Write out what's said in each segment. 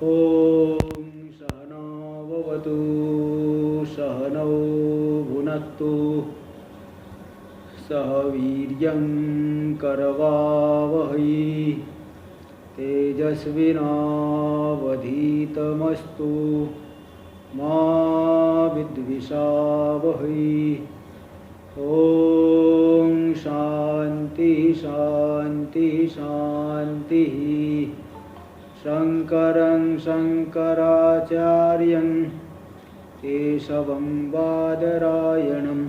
ॐ सहना भवतु सहनौ भुनक्तु सह वीर्यं करवावहै तेजस्विनावधीतमस्तु मा विद्विषावहै। ॐ शान्ति शान्ति शान्तिः। शङ्करं शङ्कराचार्यं केशवं बादरायणं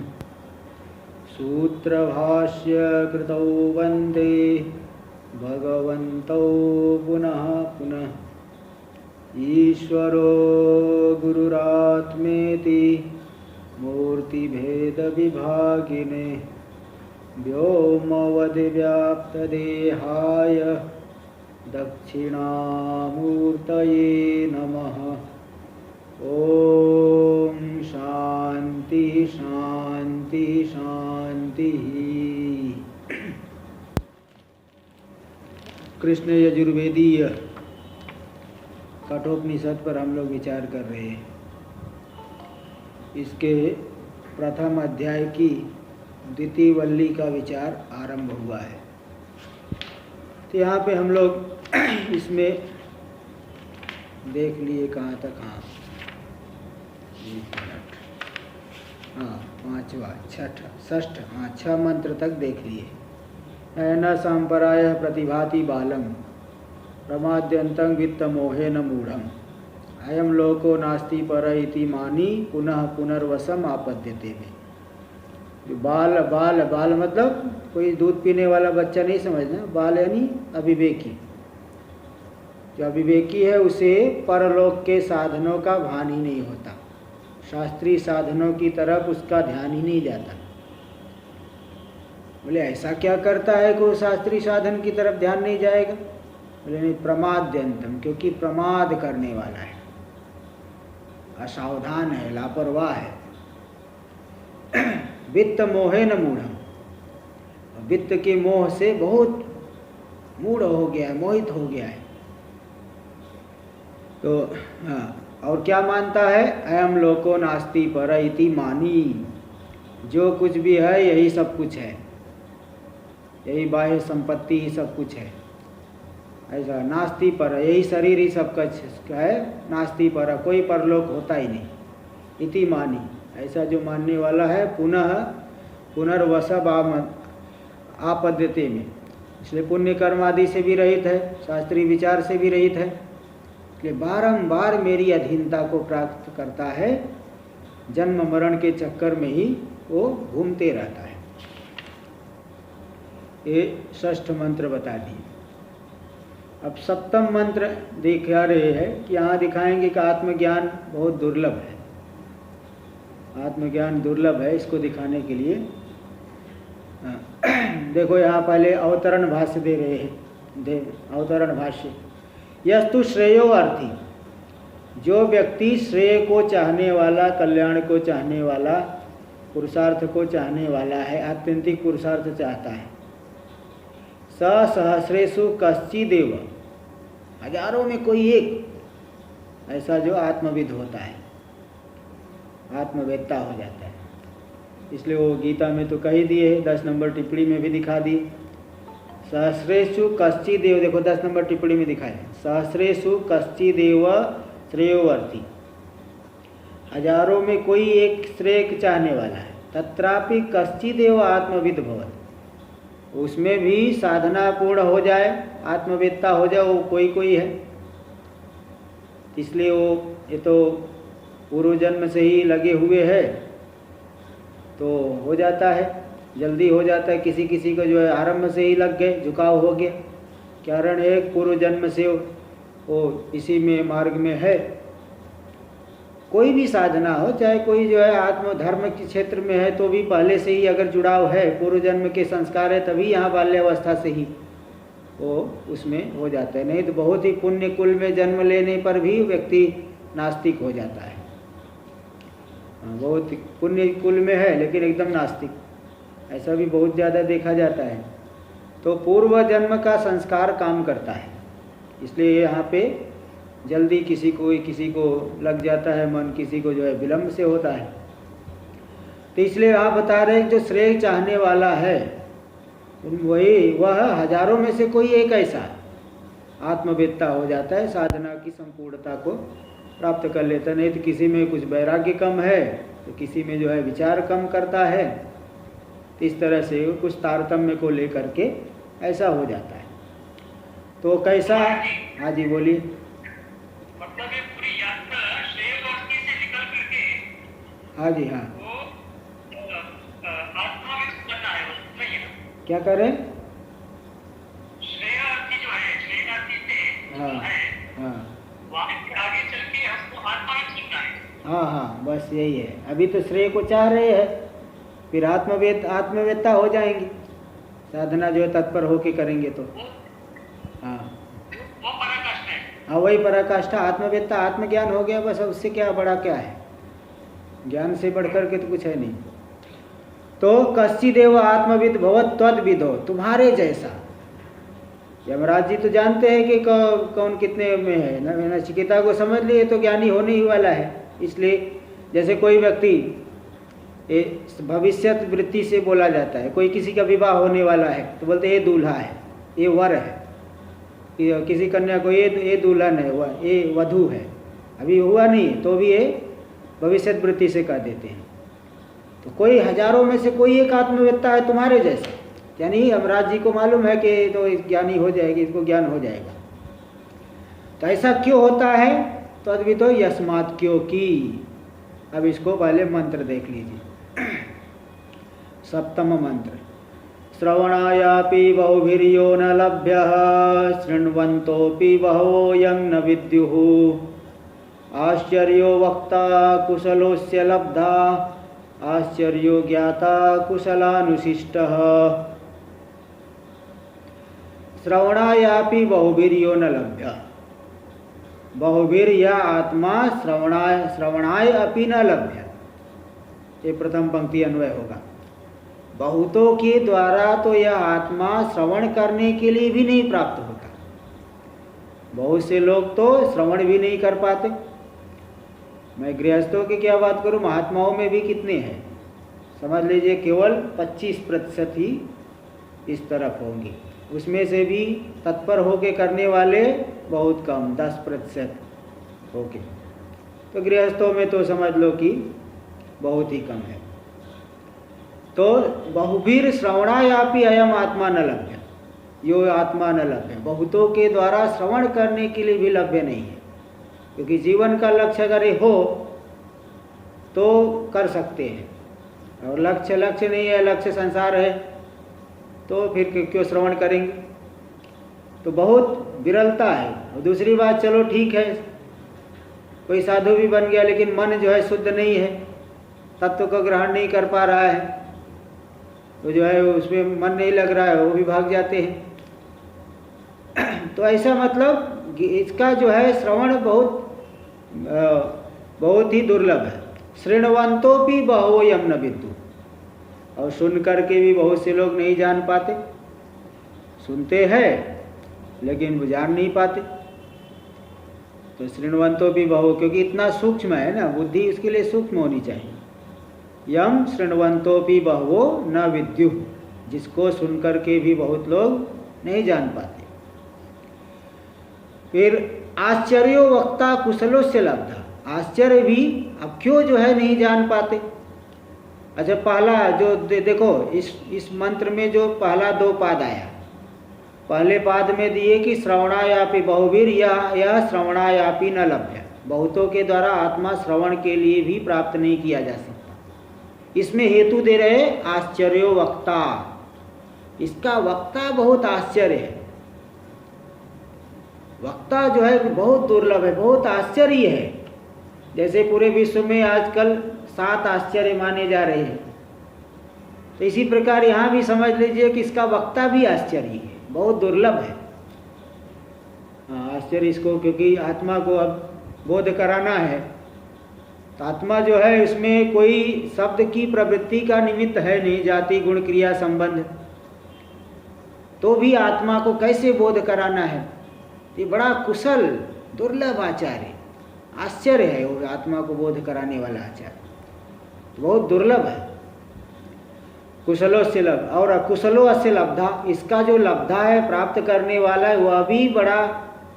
सूत्रभाष्यकृतौ वन्दे भगवन्तौ पुनः पुनः। ईश्वरो गुरुरात्मेति मूर्तिभेदविभागिने व्योमवद्व्याप्तदेहाय दक्षिणामूर्तये नमः। ॐ शान्ति शान्ति शान्तिः। कृष्ण यजुर्वेदीय कठोपनिषद पर हम लोग विचार कर रहे हैं। इसके प्रथम अध्याय की द्वितीय वल्ली का विचार आरंभ हुआ है। तो यहाँ पे हम लोग इसमें देख लिए कहाँ तक, पांचवा छठा षष्ठ, 6 मंत्र तक देख लिए। न संपराय प्रतिभाति बालम प्रमाद्यंतं वित्तमोहेन मूढ़म अयम लोको नास्ति पर इति मानी पुनः पुनर्वसम आपद्यते में। बाल बाल बाल मतलब कोई दूध पीने वाला बच्चा नहीं समझना। बाल यानी अविवेकी। जो अविवेकी है उसे परलोक के साधनों का भान ही नहीं होता। शास्त्रीय साधनों की तरफ उसका ध्यान ही नहीं जाता। बोले ऐसा क्या करता है कि शास्त्रीय साधन की तरफ ध्यान नहीं जाएगा? बोले नहीं, प्रमाद्यंतम, क्योंकि प्रमाद करने वाला है, असावधान है, लापरवाह है। वित्त मोहे न मूढ़म, वित्त के मोह से बहुत मूढ़ हो गया है, मोहित हो गया है। तो और क्या मानता है? अयम लोको नास्ति पर इति मानी, जो कुछ भी है यही सब कुछ है, यही बाह्य संपत्ति ही सब कुछ है। ऐसा नास्ति पर, यही शरीर ही सब कुछ है, नास्ति पर, कोई परलोक होता ही नहीं। इति मानी, ऐसा जो मानने वाला है पुनः पुनर्वसव आपद्यते में, इसलिए पुण्य कर्म आदि से भी रहित है, शास्त्रीय विचार से भी रहित है, इसलिए बारंबार मेरी अधीनता को प्राप्त करता है। जन्म मरण के चक्कर में ही वो घूमते रहता है। ये षष्ठ मंत्र बता दिए। अब सप्तम मंत्र दिखा रहे हैं कि यहाँ दिखाएंगे कि आत्मज्ञान बहुत दुर्लभ है। आत्मज्ञान दुर्लभ है, इसको दिखाने के लिए देखो यहाँ पहले अवतरण भाष्य दे रहे हैं। अवतरण भाष्य, यस्तु श्रेयो अर्थी, जो व्यक्ति श्रेय को चाहने वाला, कल्याण को चाहने वाला, पुरुषार्थ को चाहने वाला है, आत्यंतिक पुरुषार्थ चाहता है, स सहस्रेषु कश्चिदेव, हजारों में कोई एक ऐसा जो आत्मविद होता है, आत्मवेत्ता हो जाता है। इसलिए वो गीता में तो कही दिए है, 10 नंबर टिप्पणी में भी दिखा दी। सहस्रेषु कश्चिदेव, देखो 10 नंबर टिप्पणी में दिखाए, सहस्रेषु कश्चिदेव श्रेयोवर्ती, हजारों में कोई एक श्रेय चाहने वाला है। तत्रापि कश्चिदेव आत्मविद भवति, उसमें भी साधना पूर्ण हो जाए, आत्मवेत्ता हो जाए, वो कोई कोई है। इसलिए वो ये तो पूर्व जन्म से ही लगे हुए है तो हो जाता है, जल्दी हो जाता है। किसी किसी को जो है आरंभ से ही लग गए, झुकाव हो गया, कारण एक पूर्व जन्म से वो इसी में मार्ग में है। कोई भी साधना हो, चाहे कोई जो है आत्मधर्म के क्षेत्र में है तो भी पहले से ही अगर जुड़ाव है, पूर्व जन्म के संस्कार है, तभी यहाँ बाल्यावस्था से ही वो उसमें हो जाता है। नहीं तो बहुत ही पुण्य कुल में जन्म लेने पर भी व्यक्ति नास्तिक हो जाता है। बहुत पुण्य कुल में है लेकिन एकदम नास्तिक, ऐसा भी बहुत ज़्यादा देखा जाता है। तो पूर्व जन्म का संस्कार काम करता है, इसलिए यहाँ पे जल्दी किसी को लग जाता है मन, किसी को जो है विलम्ब से होता है। तो इसलिए आप बता रहे हैं जो श्रेय चाहने वाला है वह हजारों में से कोई एक ऐसा आत्मवेत्ता हो जाता है, साधना की संपूर्णता को प्राप्त कर लेता। नहीं तो किसी में कुछ वैराग्य कम है तो किसी में जो है विचार कम करता है, तो इस तरह से कुछ तारतम्य को लेकर के ऐसा हो जाता है। तो कैसा? हाँ जी बोलिए। मतलब ये पूरी यात्रा श्रेय भक्ति से निकल करके, हाँ जी, हाँ, वो आत्मावित करना है, वो सही है। क्या करें? श्रेयार्थी जो है, श्रेयार्थी से हाँ, है, हाँ, वहाँ से आगे चल के हमको आत्मावित करना है। हाँ, हाँ, बस यही है। अभी तो श्रेय को चाह रहे हैं, फिर आत्मवेत्ता हो जाएंगे, साधना जो है तत्पर होके करेंगे तो। हाँ, वो पराकाष्ठा है। हाँ, वही पराकाष्ठा, आत्मवेत्ता, आत्मज्ञान हो गया बस। उससे क्या बड़ा क्या है, ज्ञान से बढ़कर के तो कुछ है नहीं। तो कश्चिदेव आत्मविद भवत त्वद्विदो, तुम्हारे जैसा। यमराज जी तो जानते हैं कि कौन कितने में है। नचिकेता को समझ लिए तो ज्ञानी होने ही वाला है। इसलिए जैसे कोई व्यक्ति भविष्यत वृत्ति से बोला जाता है, कोई किसी का विवाह होने वाला है तो बोलते ये दूल्हा है, ये वर है। किसी कन्या को ये दुल्हन है, ये वधू है। अभी हुआ नहीं तो भी ये भविष्यत वृत्ति से कह देते हैं। तो कोई हजारों में से कोई एक आत्मवेत्ता है तुम्हारे जैसा, यानी यमराज जी को मालूम है कि तो ज्ञानी हो जाएगी, इसको ज्ञान हो जाएगा। तो ऐसा क्यों होता है? तो अद्वितो यस्मात्, क्योंकि। अब इसको पहले मंत्र देख लीजिए। सप्तम मंत्र। श्रवणायापि बहुभिर्यो न लभ्यः, शृण्वन्तोऽपि बहवो यं न विद्युः। आश्चर्यो वक्ता कुशलोस्य लब्धा, आश्चर्यो ज्ञाता कुशलानुशिष्टः। श्रवणायापि बहुभिर्यो न लभ्यः। बहुभिर यह आत्मा श्रवणाय अपि न लभ्य। ये प्रथम पंक्ति अन्वय होगा। बहुतों के द्वारा तो यह आत्मा श्रवण करने के लिए भी नहीं प्राप्त होता। बहुत से लोग तो श्रवण भी नहीं कर पाते। मैं गृहस्थों की क्या बात करूं, महात्माओं में भी कितने हैं, समझ लीजिए केवल 25% ही इस तरफ होंगे। उसमें से भी तत्पर होके करने वाले बहुत कम, 10% होके। तो गृहस्थों में तो समझ लो कि बहुत ही कम है। तो बहुवीर श्रवणायापि अयम आत्मा न लभ्य, यो आत्मा न लभ्य। बहुतों के द्वारा श्रवण करने के लिए भी लभ्य नहीं है, क्योंकि जीवन का लक्ष्य अगर हो तो कर सकते हैं, और लक्ष्य नहीं है, लक्ष्य संसार है, तो फिर क्यों श्रवण करेंगे। तो बहुत विरलता है। और दूसरी बात, चलो ठीक है, कोई साधु भी बन गया लेकिन मन जो है शुद्ध नहीं है, तत्व को ग्रहण नहीं कर पा रहा है, तो जो है उसमें मन नहीं लग रहा है, वो भी भाग जाते हैं। तो ऐसा मतलब इसका जो है श्रवण बहुत ही दुर्लभ है। शृण्वन्तोऽपि बहवो यं न विद्युः, और सुन करके भी बहुत से लोग नहीं जान पाते। सुनते हैं लेकिन वो जान नहीं पाते। तो शृण्वन्तोऽपि बहवो, क्योंकि इतना सूक्ष्म है ना, बुद्धि इसके लिए सूक्ष्म होनी चाहिए। यं शृण्वन्तोऽपि बहवो न विद्युः, जिसको सुन करके भी बहुत लोग नहीं जान पाते। फिर आश्चर्यो वक्ता कुशलोस्य लब्धा, आश्चर्य भी अब क्यों जो है नहीं जान पाते। अच्छा, पहला जो देखो इस मंत्र में जो पहला 2 पाद आया, पहले पाद में दिए कि श्रवणायापि बहुवीर, यह श्रवणायापि न लभ्य, बहुतों के द्वारा आत्मा श्रवण के लिए भी प्राप्त नहीं किया जा सकता। इसमें हेतु दे रहे आश्चर्यो वक्ता, इसका वक्ता बहुत आश्चर्य है। वक्ता जो है बहुत दुर्लभ है, बहुत आश्चर्य है। जैसे पूरे विश्व में आजकल 7 आश्चर्य माने जा रहे हैं, तो इसी प्रकार यहाँ भी समझ लीजिए कि इसका वक्ता भी आश्चर्य है, बहुत दुर्लभ है। आश्चर्य इसको, क्योंकि आत्मा को अब बोध कराना है, तो आत्मा जो है इसमें कोई शब्द की प्रवृत्ति का निमित्त है नहीं, जाति गुण क्रिया संबंध, तो भी आत्मा को कैसे बोध कराना है। ये बड़ा कुशल दुर्लभ आचार्य, आश्चर्य है वो आत्मा को बोध कराने वाला आचार्य, तो बहुत दुर्लभ है। कुशलो से लभ और अकुशलो अस्य लब्धा, इसका जो लब्धा है प्राप्त करने वाला है वह भी बड़ा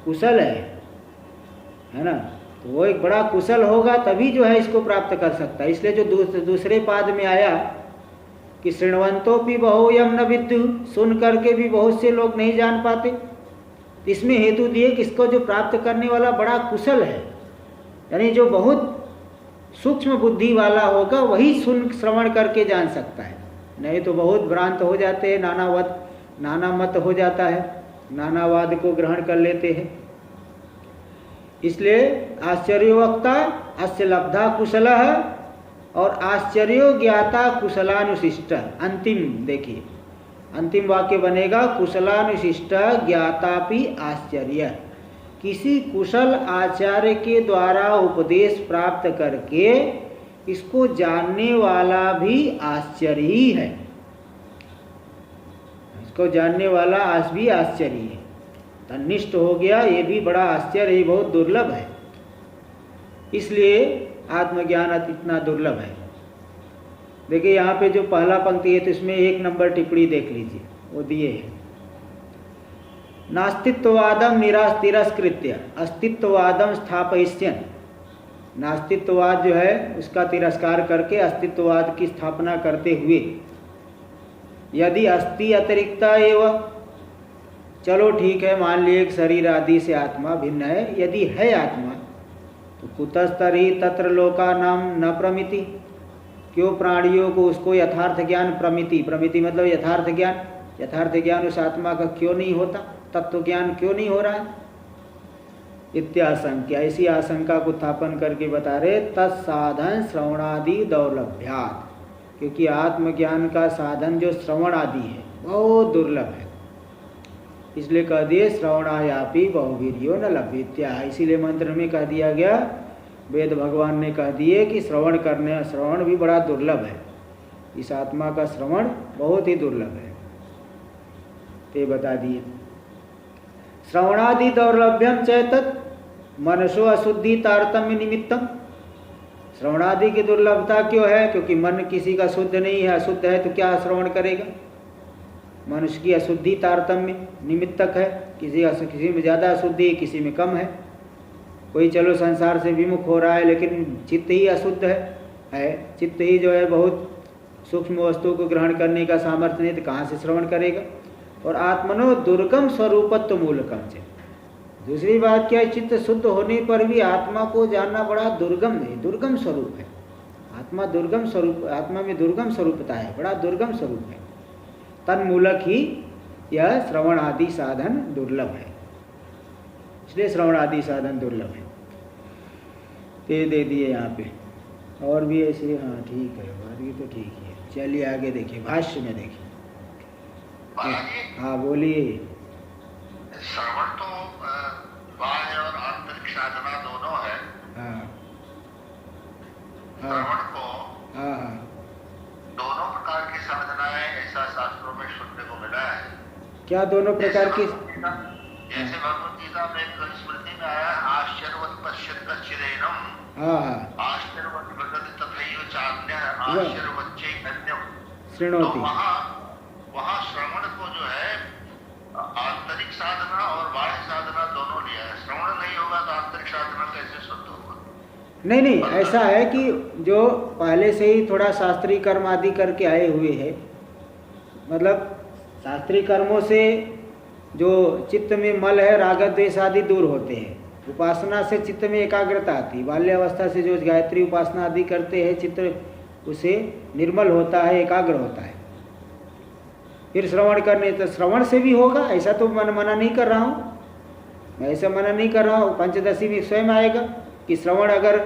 कुशल है ना। तो वो एक बड़ा कुशल होगा तभी जो है इसको प्राप्त कर सकता है। इसलिए जो दूसरे पाद में आया कि शृण्वंतो भी बहुयम न विद्यु, सुन करके भी बहुत से लोग नहीं जान पाते, इसमें हेतु दिए कि इसको जो प्राप्त करने वाला बड़ा कुशल है, यानी जो बहुत सूक्ष्म बुद्धि वाला होगा वही सुन श्रवण करके जान सकता है, नहीं तो बहुत भ्रांत हो जाते हैं, नाना मत हो जाता है, नानावाद को ग्रहण कर लेते हैं। इसलिए आश्चर्योवक्ता अस्य लब्धा कुशलः और आश्चर्यो ज्ञाता कुशलानुशिष्ट। अंतिम देखिए, अंतिम वाक्य बनेगा कुशलानुशिष्ट ज्ञातापि आश्चर्य। किसी कुशल आचार्य के द्वारा उपदेश प्राप्त करके इसको जानने वाला भी आश्चर्य ही है, इसको जानने वाला आज भी आश्चर्य है। तन्निष्ठ हो गया ये भी बड़ा आश्चर्य, बहुत दुर्लभ है। इसलिए आत्मज्ञान इतना दुर्लभ है। देखिए यहाँ पे जो पहला पंक्ति है तो इसमें 1 नंबर टिप्पणी देख लीजिए, वो दिए है नास्तित्ववादम तिरस्कृत्य अस्तित्ववादम स्थापयिष्यन्। नास्तित्ववाद जो है उसका तिरस्कार करके अस्तित्ववाद की स्थापना करते हुए यदि अस्ति अतिरिक्ता एवं, चलो ठीक है मान लिए एक शरीर आदि से आत्मा भिन्न है, यदि है आत्मा तो कुतस्तरी तत्र लोका नाम न प्रमिति, क्यों प्राणियों को उसको यथार्थ ज्ञान प्रमिति मतलब यथार्थ ज्ञान उस आत्मा का क्यों नहीं होता, तत्व ज्ञान क्यों नहीं हो रहा है। इत्याशंका, ऐसी आशंका को स्थापन करके बता रहे तत्साधन श्रवणादि दौर्लभ्यात्, क्योंकि आत्मज्ञान का साधन जो श्रवण आदि है बहुत दुर्लभ है, इसलिए कह दिए श्रवणायापि बहुवीर्यो न लभ्येत्या। इसीलिए मंत्र में कह दिया गया, वेद भगवान ने कह दिए कि श्रवण भी बड़ा दुर्लभ है, इस आत्मा का श्रवण बहुत ही दुर्लभ है, ते बता दिए। श्रवणादि दौर्लभ्यम चैतत मनसो अशुद्धि तारतम्य निमित्तम। श्रवणादि की दुर्लभता क्यों है, क्योंकि मन किसी का शुद्ध नहीं है, अशुद्ध है तो क्या श्रवण करेगा। मनुष्य की अशुद्धि तारतम्य निमित्तक है, किसी में ज़्यादा अशुद्धि किसी में कम है। कोई चलो संसार से विमुख हो रहा है लेकिन चित्त ही अशुद्ध है, चित्त ही जो है बहुत सूक्ष्म वस्तु को ग्रहण करने का सामर्थ्य नहीं, तो कहाँ से श्रवण करेगा। और आत्मनो दुर्गम स्वरूपत्व मूलकम से। दूसरी बात क्या है, चित्त शुद्ध होने पर भी आत्मा को जानना बड़ा दुर्गम है, दुर्गम स्वरूप है। आत्मा दुर्गम स्वरूप, आत्मा में दुर्गम स्वरूपता है, बड़ा दुर्गम स्वरूप है। तन्मूलक ही यह श्रवण आदि साधन दुर्लभ है, इसलिए श्रवण आदि साधन दुर्लभ है। ते दे दिए यहाँ पे, और भी ऐसे। हाँ ठीक है, बाकी तो ठीक ही है। चलिए आगे देखिए, भाष्य में देखिए। हाँ बोलिए। श्रवण तो बाह्य और आंतरिक साधना दोनों है। हाँ श्रवण को हाँ दोनों प्रकार की साधनाएं ऐसा शास्त्रों में सुनने को मिला है। क्या दोनों प्रकार की? जैसे भगवत गीता में स्मृति में आया आश्चर्यवत् पश्यत् कश्चिदेनम, आश्चर्यवत् भगवत तथैव चान्यः आश्चर्यवत् चैतन्यम् शृणोति। वहाँ श्रवण को जो है आंतरिक साधना और बाह्य साधना दोनों लिया है। श्रवण नहीं होगा तो आंतरिक साधना कैसे शुद्ध होगा? नहीं, ऐसा है कि जो पहले से ही थोड़ा शास्त्रीय कर्म आदि करके आए हुए हैं, मतलब शास्त्रीय कर्मों से जो चित्त में मल है राग द्वेष आदि दूर होते हैं। उपासना से चित्त में एकाग्रता आती है। बाल्यावस्था से जो गायत्री उपासना आदि करते हैं, चित्त उसे निर्मल होता है, एकाग्र होता है। फिर श्रवण करने, तो श्रवण से भी होगा, ऐसा तो मैं मना नहीं कर रहा हूँ, मैं ऐसा मना नहीं कर रहा हूँ। पंचदशी में स्वयं आएगा कि श्रवण अगर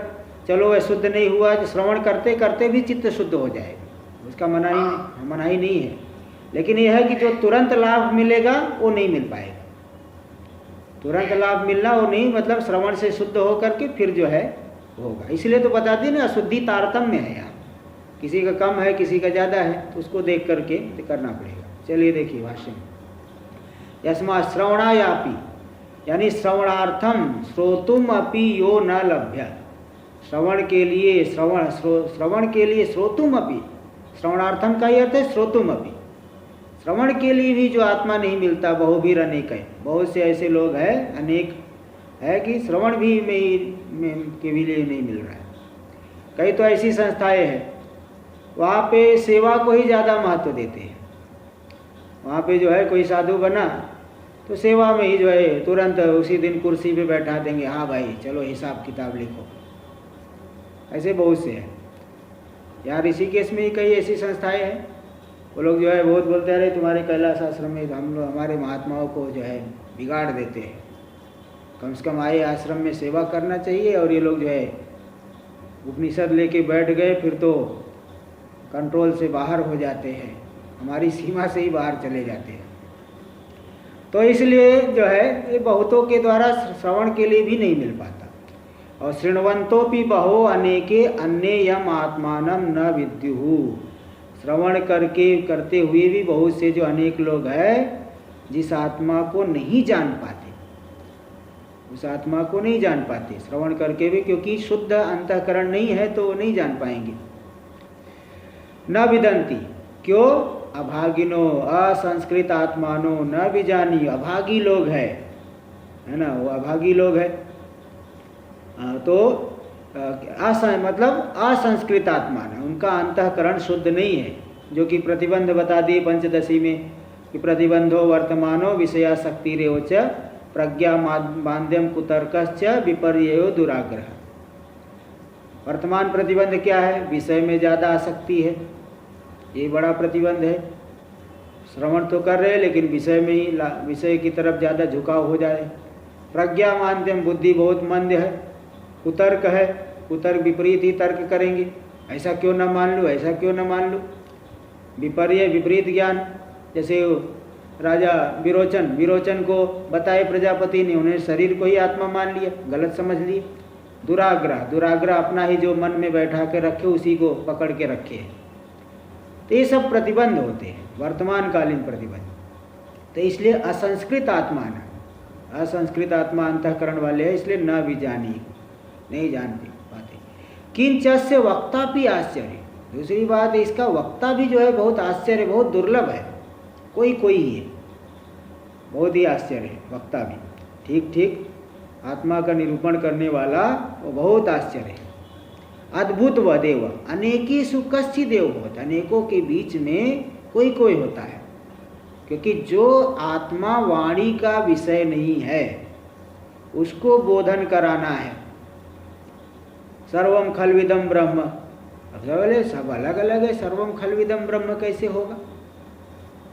चलो वह शुद्ध नहीं हुआ तो श्रवण करते करते भी चित्त शुद्ध हो जाएगा, उसका मना ही नहीं है। लेकिन यह है कि जो तुरंत लाभ मिलेगा वो नहीं मिल पाएगा। तुरंत लाभ मिलना वो नहीं, मतलब श्रवण से शुद्ध होकर के फिर जो है होगा। इसलिए तो बता दी ना, अशुद्धि तारतम्य है यहाँ, किसी का कम है किसी का ज़्यादा है, तो उसको देख करके करना पड़ेगा। चलिए देखिए भाष्य में, यस्मात् श्रवणायापि यानी श्रवणार्थम श्रोतुम अपि यो न लभ्य, श्रवण के लिए श्रवण के लिए श्रोतुम अपि, श्रवणार्थम का ही अर्थ है श्रोतुम अपि, श्रवण के लिए भी जो आत्मा नहीं मिलता, बहुवीर अनेक है। बहुत से ऐसे लोग हैं, अनेक है कि श्रवण भी के भी लिए नहीं मिल रहा है। कई तो ऐसी संस्थाएं हैं वहाँ पे सेवा को ही ज़्यादा महत्व देते हैं। वहाँ पे जो है कोई साधु बना तो सेवा में ही जो है तुरंत उसी दिन कुर्सी पे बैठा देंगे, हाँ भाई चलो हिसाब किताब लिखो। ऐसे बहुत से हैं यार। ऋषिकेश में ही कई ऐसी संस्थाएं हैं, वो लोग जो है बहुत बोलते हैं, अरे तुम्हारे कैलाश आश्रम में हम लोग हमारे महात्माओं को जो है बिगाड़ देते हैं, कम से कम आए आश्रम में सेवा करना चाहिए। और ये लोग जो है उपनिषद लेके बैठ गए, फिर तो कंट्रोल से बाहर हो जाते हैं, हमारी सीमा से ही बाहर चले जाते हैं। तो इसलिए जो है ये बहुतों के द्वारा श्रवण के लिए भी नहीं मिल पाता। और शृण्वन्तोपि बहो अनेके अन्ययम आत्मानं न विद्युः, श्रवण करते हुए भी बहुत से जो अनेक लोग हैं जिस आत्मा को नहीं जान पाते, उस आत्मा को नहीं जान पाते श्रवण करके भी, क्योंकि शुद्ध अंतःकरण नहीं है तो वो नहीं जान पाएंगे। न विदन्ति, क्यों? अभागिनो असंस्कृत आत्मानो न विजानी, अभागी लोग है ना, वो अभागी लोग है। तो मतलब असंस्कृत आत्मा है, उनका अंतःकरण शुद्ध नहीं है। जो कि प्रतिबंध बता दिए पंचदशी में कि प्रतिबंधो वर्तमानो विषयासक्तिरेव च प्रज्ञा बांध्यम कुतर्कश्च विपर्ययो दुराग्रह। वर्तमान प्रतिबंध क्या है? विषय में ज़्यादा आसक्ति है, ये बड़ा प्रतिबंध है। श्रवण तो कर रहे हैं लेकिन विषय में ही विषय की तरफ ज़्यादा झुकाव हो जाए। प्रज्ञा माध्यम, बुद्धि बहुत मंद है। कुतर्क है, कुतर्क विपरीत ही तर्क करेंगे, ऐसा क्यों न मान लूँ, ऐसा क्यों न मान लूँ। विपर्य विपरीत ज्ञान, जैसे राजा विरोचन को बताए प्रजापति ने, उन्हें शरीर को ही आत्मा मान लिया, गलत समझ लिए। दुराग्रह अपना ही जो मन में बैठा के रखे उसी को पकड़ के रखे है। तो ये सब प्रतिबंध होते हैं, वर्तमान कालीन प्रतिबंध। तो इसलिए असंस्कृत आत्मा न, असंस्कृत आत्मा अंतःकरण वाले है, इसलिए न भी जानी, नहीं जान पाते। किंचस्य वक्ता भी आश्चर्य, दूसरी बात इसका वक्ता भी जो है बहुत आश्चर्य, बहुत दुर्लभ है, कोई ही है, बहुत ही आश्चर्य है वक्ता भी। ठीक आत्मा का निरूपण करने वाला वो बहुत आश्चर्य है। अद्भुत व देव अनेकीषु कश्चित् देव होत, अनेकों के बीच में कोई होता है। क्योंकि जो आत्मा वाणी का विषय नहीं है उसको बोधन कराना है। सर्वम खलविदम ब्रह्म, अब सब अलग अलग है, सर्वम खलविदम ब्रह्म कैसे होगा?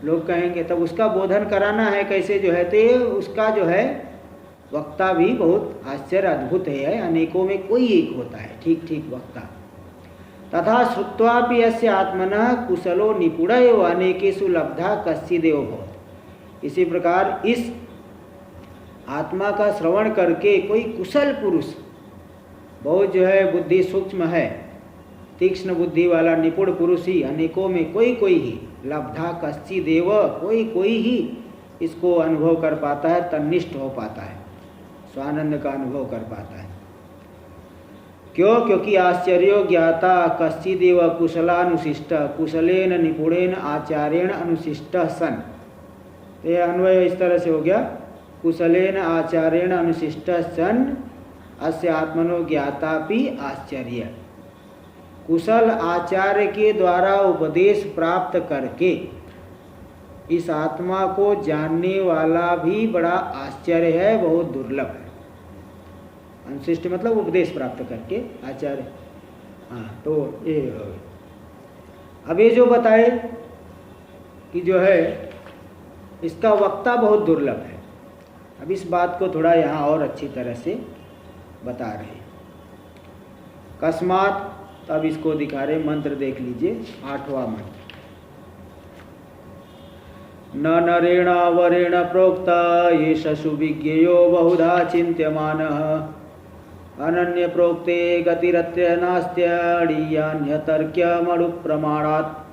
लोग कहेंगे, तब उसका बोधन कराना है कैसे जो है। तो उसका जो है वक्ता भी बहुत आश्चर्य अद्भुत है, अनेकों में कोई एक होता है ठीक वक्ता। तथा श्रुत्वापि यस्य आत्मनः कुशलो निपुण एव अनेकेषु लब्धा कश्चिदेव भवत्। इसी प्रकार इस आत्मा का श्रवण करके कोई कुशल पुरुष, बहुत जो है बुद्धि सूक्ष्म है, तीक्ष्ण बुद्धि वाला निपुण पुरुष ही अनेकों में कोई ही, लब्धा कश्चिदेव, कोई ही इसको अनुभव कर पाता है, तन्निष्ठ हो पाता है, स्वानंद का अनुभव कर पाता है। क्यों? क्योंकि आश्चर्यो ज्ञाता कश्चिदेव कुशलानुशिष्ट, कुशलेन निपुणेन आचार्येण अनुशिष्ट सन। तो यह अन्वय इस तरह से हो गया, कुशलेन आचार्येण अनुशिष्ट सन अस्य आत्मनो ज्ञातापि आश्चर्य। कुशल आचार्य के द्वारा उपदेश प्राप्त करके इस आत्मा को जानने वाला भी बड़ा आश्चर्य है, बहुत दुर्लभ है। अनुशिष्ट मतलब उपदेश प्राप्त करके आचार्य। हाँ, तो ये अब ये जो बताए कि जो है इसका वक्ता बहुत दुर्लभ है। अब इस बात को थोड़ा यहाँ और अच्छी तरह से बता रहे हैं। कस्मात, तब इसको दिखा रहे, मंत्र देख लीजिए, 8वां मंत्र। न नरेण वरेण प्रोक्ता येष सुविज्ञेयो बहुधा चिन्त्यमानः अनन्य प्रोक्ते गतिरत्र नास्त्यडीयान्यतर्क्यमणुप्रमाणात्।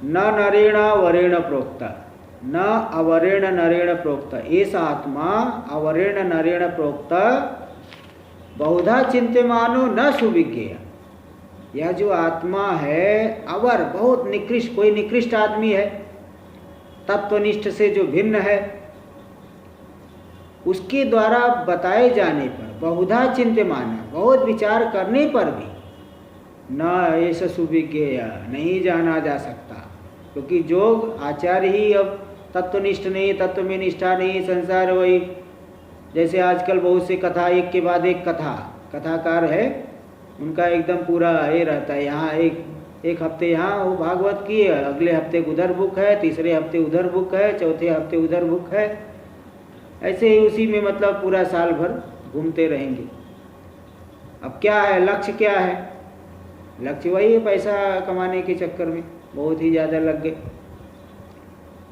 न नरेण वरेण प्रोक्ता, न अवरेण नरेण प्रोक्त, ऐसा आत्मा अवरेण नरेण प्रोक्त बहुधा चिंत्यमानो न सुविज्ञेय। यह जो आत्मा है अवर, बहुत निकृष्ट, कोई निकृष्ट आदमी है, तत्वनिष्ठ से जो भिन्न है, उसके द्वारा बताए जाने पर बहुधा चिंत्यमान, बहुत विचार करने पर भी न ऐसा सुविज्ञेय, नहीं जाना जा सकता। क्योंकि जोग आचार्य ही अब तत्वनिष्ठ नहीं, तत्व में निष्ठा नहीं, संसार वही, जैसे आजकल बहुत से कथा, एक के बाद एक कथाकार है, उनका एकदम पूरा ये रहता है, यहाँ एक हफ्ते यहाँ वो भागवत की है, अगले हफ्ते उधर बुक है, तीसरे हफ्ते उधर बुक है, चौथे हफ्ते उधर बुक है, ऐसे ही उसी में मतलब पूरा साल भर घूमते रहेंगे। अब क्या है लक्ष्य, क्या है लक्ष्य? वही है, पैसा कमाने के चक्कर में बहुत ही ज़्यादा लग गए।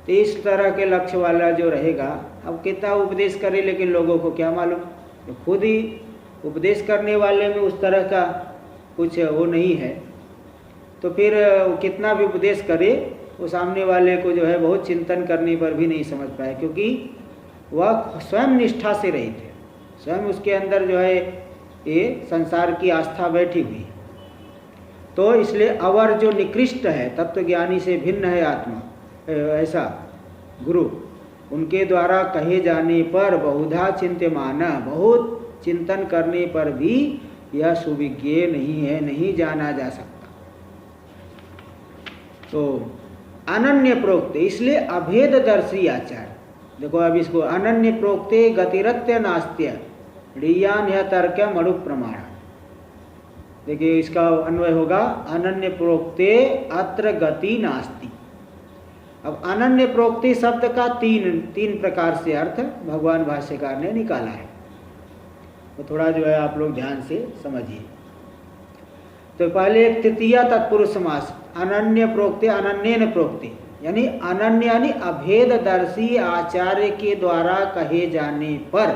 तो इस तरह के लक्ष्य वाला जो रहेगा, अब कितना उपदेश करे, लेकिन लोगों को क्या मालूम, तो खुद ही उपदेश करने वाले में उस तरह का कुछ वो नहीं है, तो फिर वो कितना भी उपदेश करे, वो सामने वाले को जो है बहुत चिंतन करने पर भी नहीं समझ पाए, क्योंकि वह स्वयं निष्ठा से रहित है, स्वयं उसके अंदर जो है ये संसार की आस्था बैठी हुई है। तो इसलिए अवर जो निकृष्ट है, तत्वज्ञानी से भिन्न है आत्मा, ऐसा गुरु, उनके द्वारा कहे जाने पर बहुधा चिंत्यमाना, बहुत चिंतन करने पर भी यह सुविज्ञेय नहीं है, नहीं जाना जा सकता। तो अनन्य प्रोक्ते, इसलिए अभेददर्शी आचार्य, देखो अब इसको, अनन्य प्रोक्ते गतिरत्य नास्त्य ऋयान यह तर्क मणु प्रमाण। देखिए इसका अन्वय होगा, अनन्य प्रोक्ते अत्र गति नास्ति। अब अनन्य प्रोक्ति शब्द का तीन प्रकार से अर्थ भगवान भाष्यकार ने निकाला है, तो थोड़ा जो है आप लोग ध्यान से समझिए। तो पहले एक तृतीया तत्पुरुष समास, अनन्य प्रोक्ते अनन्येन प्रोक्ते, यानी अनन्य यानी अभेददर्शी आचार्य के द्वारा कहे जाने पर,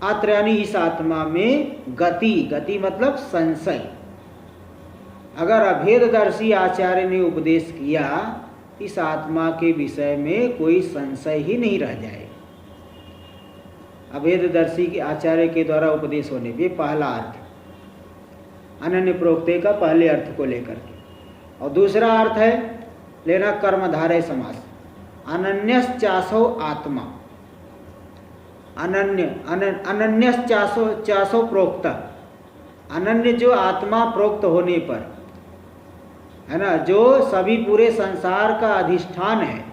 अत्र यानी इस आत्मा में गति मतलब संशय, अगर अभेददर्शी आचार्य ने उपदेश किया, इस आत्मा के विषय में कोई संशय ही नहीं रह जाए। अभेददर्शी के आचार्य के द्वारा उपदेश होने पे पहला अर्थ, अनन्य प्रोक्ते का पहले अर्थ को लेकर के। और दूसरा अर्थ है लेना कर्मधारय समास, अनन्यश्चासो आत्मा, अनन्यश्चासो प्रोक्त, अनन्य जो आत्मा प्रोक्त होने पर है ना, जो सभी पूरे संसार का अधिष्ठान है,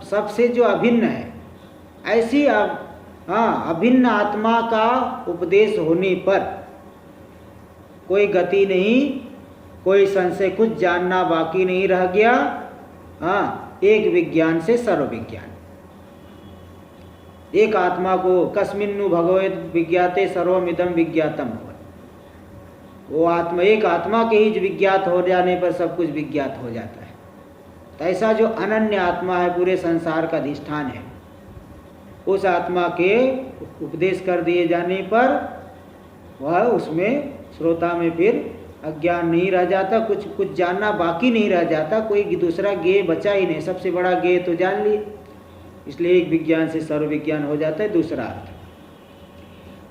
सबसे जो अभिन्न है, ऐसी अभिन्न आत्मा का उपदेश होने पर कोई गति नहीं, कोई संशय, कुछ जानना बाकी नहीं रह गया। एक विज्ञान से सर्व विज्ञान, एक आत्मा को कस्मिन्नु भगवत विज्ञाते सर्वमिदं विज्ञातम, वो आत्मा, एक आत्मा के ही विज्ञात हो जाने पर सब कुछ विज्ञात हो जाता है। तो ऐसा जो अनन्य आत्मा है, पूरे संसार का अधिष्ठान है, उस आत्मा के उपदेश कर दिए जाने पर वह उसमें श्रोता में फिर अज्ञान नहीं रह जाता, कुछ जानना बाकी नहीं रह जाता, कोई दूसरा ज्ञेय बचा ही नहीं, सबसे बड़ा ज्ञेय तो जान लिए, इसलिए एक विज्ञान से सर्व विज्ञान हो जाता है। दूसरा अर्थ,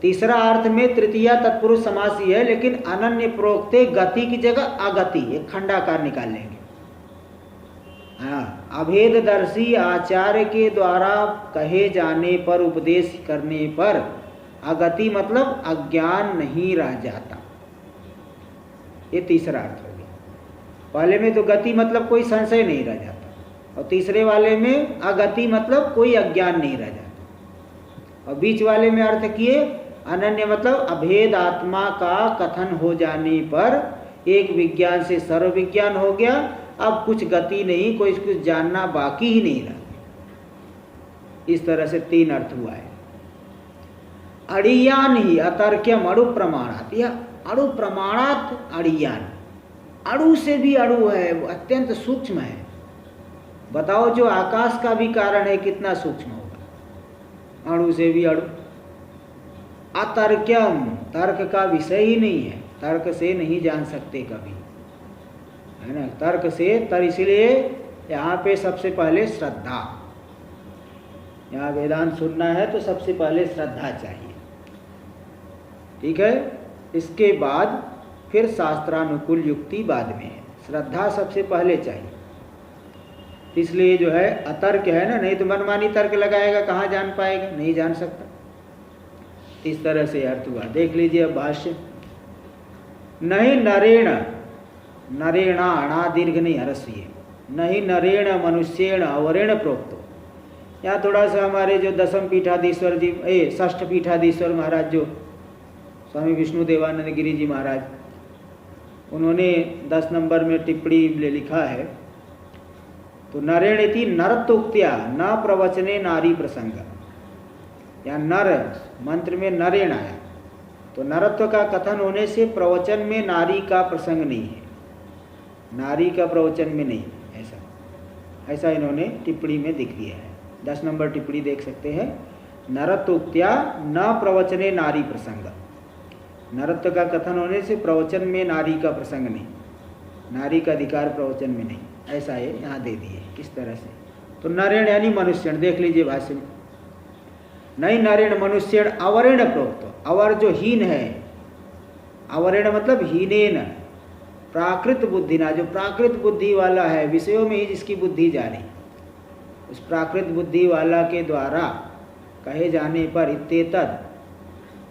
तीसरा अर्थ में तृतीया तत्पुरुष समास ही है, लेकिन अनन्य प्रोक्ते गति की जगह अगति, एक खंडाकार निकाल लेंगे। अभेददर्शी आचार्य के द्वारा कहे जाने पर, उपदेश करने पर अगति मतलब अज्ञान नहीं रह जाता, ये तीसरा अर्थ हो गया। पहले में तो गति मतलब कोई संशय नहीं रह जाता, और तीसरे वाले में अगति मतलब कोई अज्ञान नहीं रह जाता, और बीच वाले में अर्थ किए अनन्य मतलब अभेद आत्मा का कथन हो जाने पर एक विज्ञान से सर्व विज्ञान हो गया, अब कुछ गति नहीं, कोई कुछ जानना बाकी ही नहीं रहा। इस तरह से तीन अर्थ हुआ है। अड़ियान ही अतर्क्यम अणु प्रमाणात, यह अणु प्रमाणात अड़ियान, अणु से भी अणु है, वो अत्यंत सूक्ष्म है। बताओ जो आकाश का भी कारण है कितना सूक्ष्म होगा, अणु से भी अणु। अतर्क्यम, तर्क का विषय ही नहीं है, तर्क से नहीं जान सकते कभी, है ना, तर्क से तर, इसलिए यहाँ पे सबसे पहले श्रद्धा, यहाँ वेदांत सुनना है तो सबसे पहले श्रद्धा चाहिए, ठीक है। इसके बाद फिर शास्त्रानुकूल युक्ति बाद में है, श्रद्धा सबसे पहले चाहिए। इसलिए जो है अतर्क है ना, नहीं तो मनमानी तर्क लगाएगा, कहाँ जान पाएगा, नहीं जान सकता। इस तरह से अर्थ हुआ। देख लीजिए अब भाष्य। नहीं नरेण, नरेणा अणा दीर्घ नहीं हरसिए, नहीं नरेण मनुष्येण अवरेण प्रोक्तो। यहाँ थोड़ा सा हमारे जो दसम पीठाधीश्वर जी, षष्ठ पीठाधीश्वर महाराज जो स्वामी विष्णु देवानंद गिरी जी महाराज, उन्होंने 10 नंबर में टिप्पणी लिखा है, तो नरेणेति नरत्वोक्त्या न प्रवचने नारी प्रसंग, या नर मंत्र में नरेण आया, तो नरत्व का कथन होने से प्रवचन में नारी का प्रसंग नहीं है, नारी का प्रवचन में नहीं, ऐसा इन्होंने टिप्पणी में लिख दिया है। 10 नंबर टिप्पणी देख सकते हैं। नरत्वोक्त्या न प्रवचने नारी प्रसंग, नरत्व का कथन होने से प्रवचन में नारी का प्रसंग नहीं, नारी का अधिकार प्रवचन में नहीं, ऐसा है यहाँ दे दिए। किस तरह से, तो नरेण यानी मनुष्य, देख लीजिए भाष्य में। नहीं नरेण मनुष्येण अवरेण प्रोक्त, अवर जो हीन है, अवरेण मतलब हीनेन, प्राकृत बुद्धिना, जो प्राकृत बुद्धि वाला है, विषयों में ही जिसकी बुद्धि जा रही, उस प्राकृत बुद्धि वाला के द्वारा कहे जाने पर इत्येतद,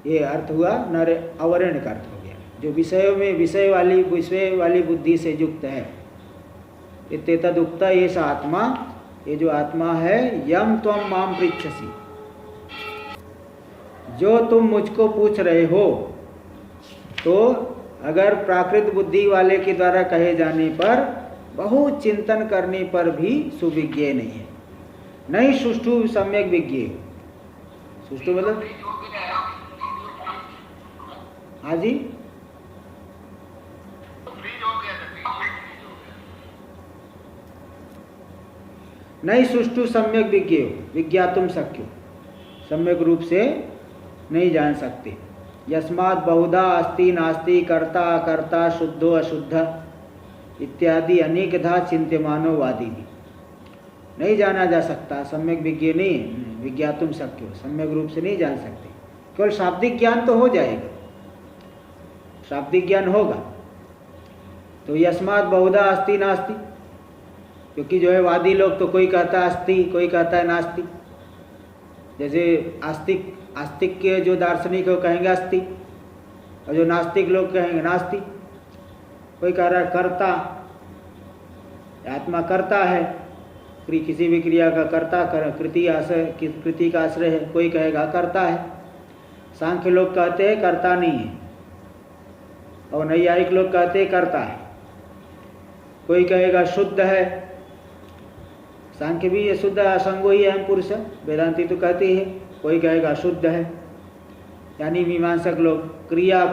ये अर्थ हुआ नर अवरेण का अर्थ हो गया, जो विषयों में विषय वाली बुद्धि से युक्त है। इत्येतद उक्ता ये आत्मा, ये जो आत्मा है, यम त्वम माम पृच्छसि, जो तुम मुझको पूछ रहे हो, तो अगर प्राकृत बुद्धि वाले के द्वारा कहे जाने पर, बहुत चिंतन करने पर भी सुविज्ञेय नहीं है। नहीं सुष्ठु सम्यक विज्ञेय, सुष्ठु मतलब हाँ जी, नहीं सुष्ठु सम्यक विज्ञेय, विज्ञातुम शक्यो, सम्यक रूप से नहीं जान सकते। यस्मात् बहुधा अस्ति नास्ति, कर्ता अकर्ता, शुद्धो अशुद्ध इत्यादि अनेकधा चिंत्यमानो वादी भी नहीं जाना जा सकता। सम्यक विज्ञेय नहीं, विज्ञातुम शक्यो, सम्यक रूप से नहीं जान सकते। केवल शाब्दिक ज्ञान तो हो जाएगा, शाब्दिक ज्ञान होगा। तो यस्मात् बहुधा अस्ति नास्ति, क्योंकि जो है वादी लोग तो कोई कहता है अस्ति, कोई कहता है नास्ति। जैसे आस्तिक के जो दार्शनिक है वो कहेंगे अस्ति, और जो नास्तिक लोग कहेंगे नास्ति। कोई कह रहा है कर्ता, आत्मा करता है, किसी भी क्रिया का कर्ता, कृति का आश्रय है। कोई कहेगा करता है। सांख्य लोग कहते हैं कर्ता नहीं है, और नैयायिक लोग कहते हैं करता है। कोई कहेगा शुद्ध है, सांख्य भी ये शुद्ध असंगो ही अहम पुरुष, वेदांती तो कहते हैं। कोई कहेगा शुद्ध है, यानी मीमांसक लोग क्रिया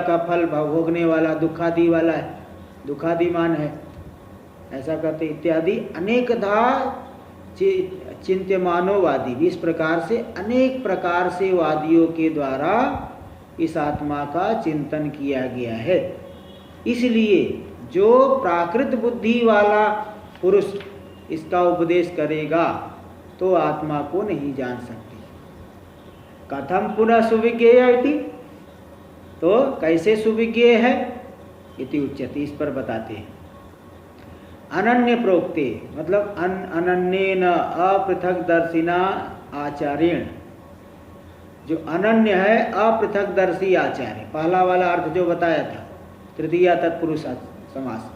का फल भोगने वाला दुखादि वाला है, दुखादिमान है, ऐसा कहते इत्यादि अनेकधा चिंत्यमानो वादी भी। इस प्रकार से अनेक प्रकार से वादियों के द्वारा इस आत्मा का चिंतन किया गया है। इसलिए जो प्राकृत बुद्धि वाला पुरुष इसका उपदेश करेगा तो आत्मा को नहीं जान सकते। कथम पुनः सुविज्ञेय इति, तो कैसे सुविज्ञेय है इति उच्यते, इस पर बताते हैं। अनन्य प्रोक्ते मतलब अनन्येन अपृथक दर्शिना आचार्येण, जो अनन्य है अपृथकदर्शी आचार्य, पहला वाला अर्थ जो बताया था तृतीया तत्पुरुष समास,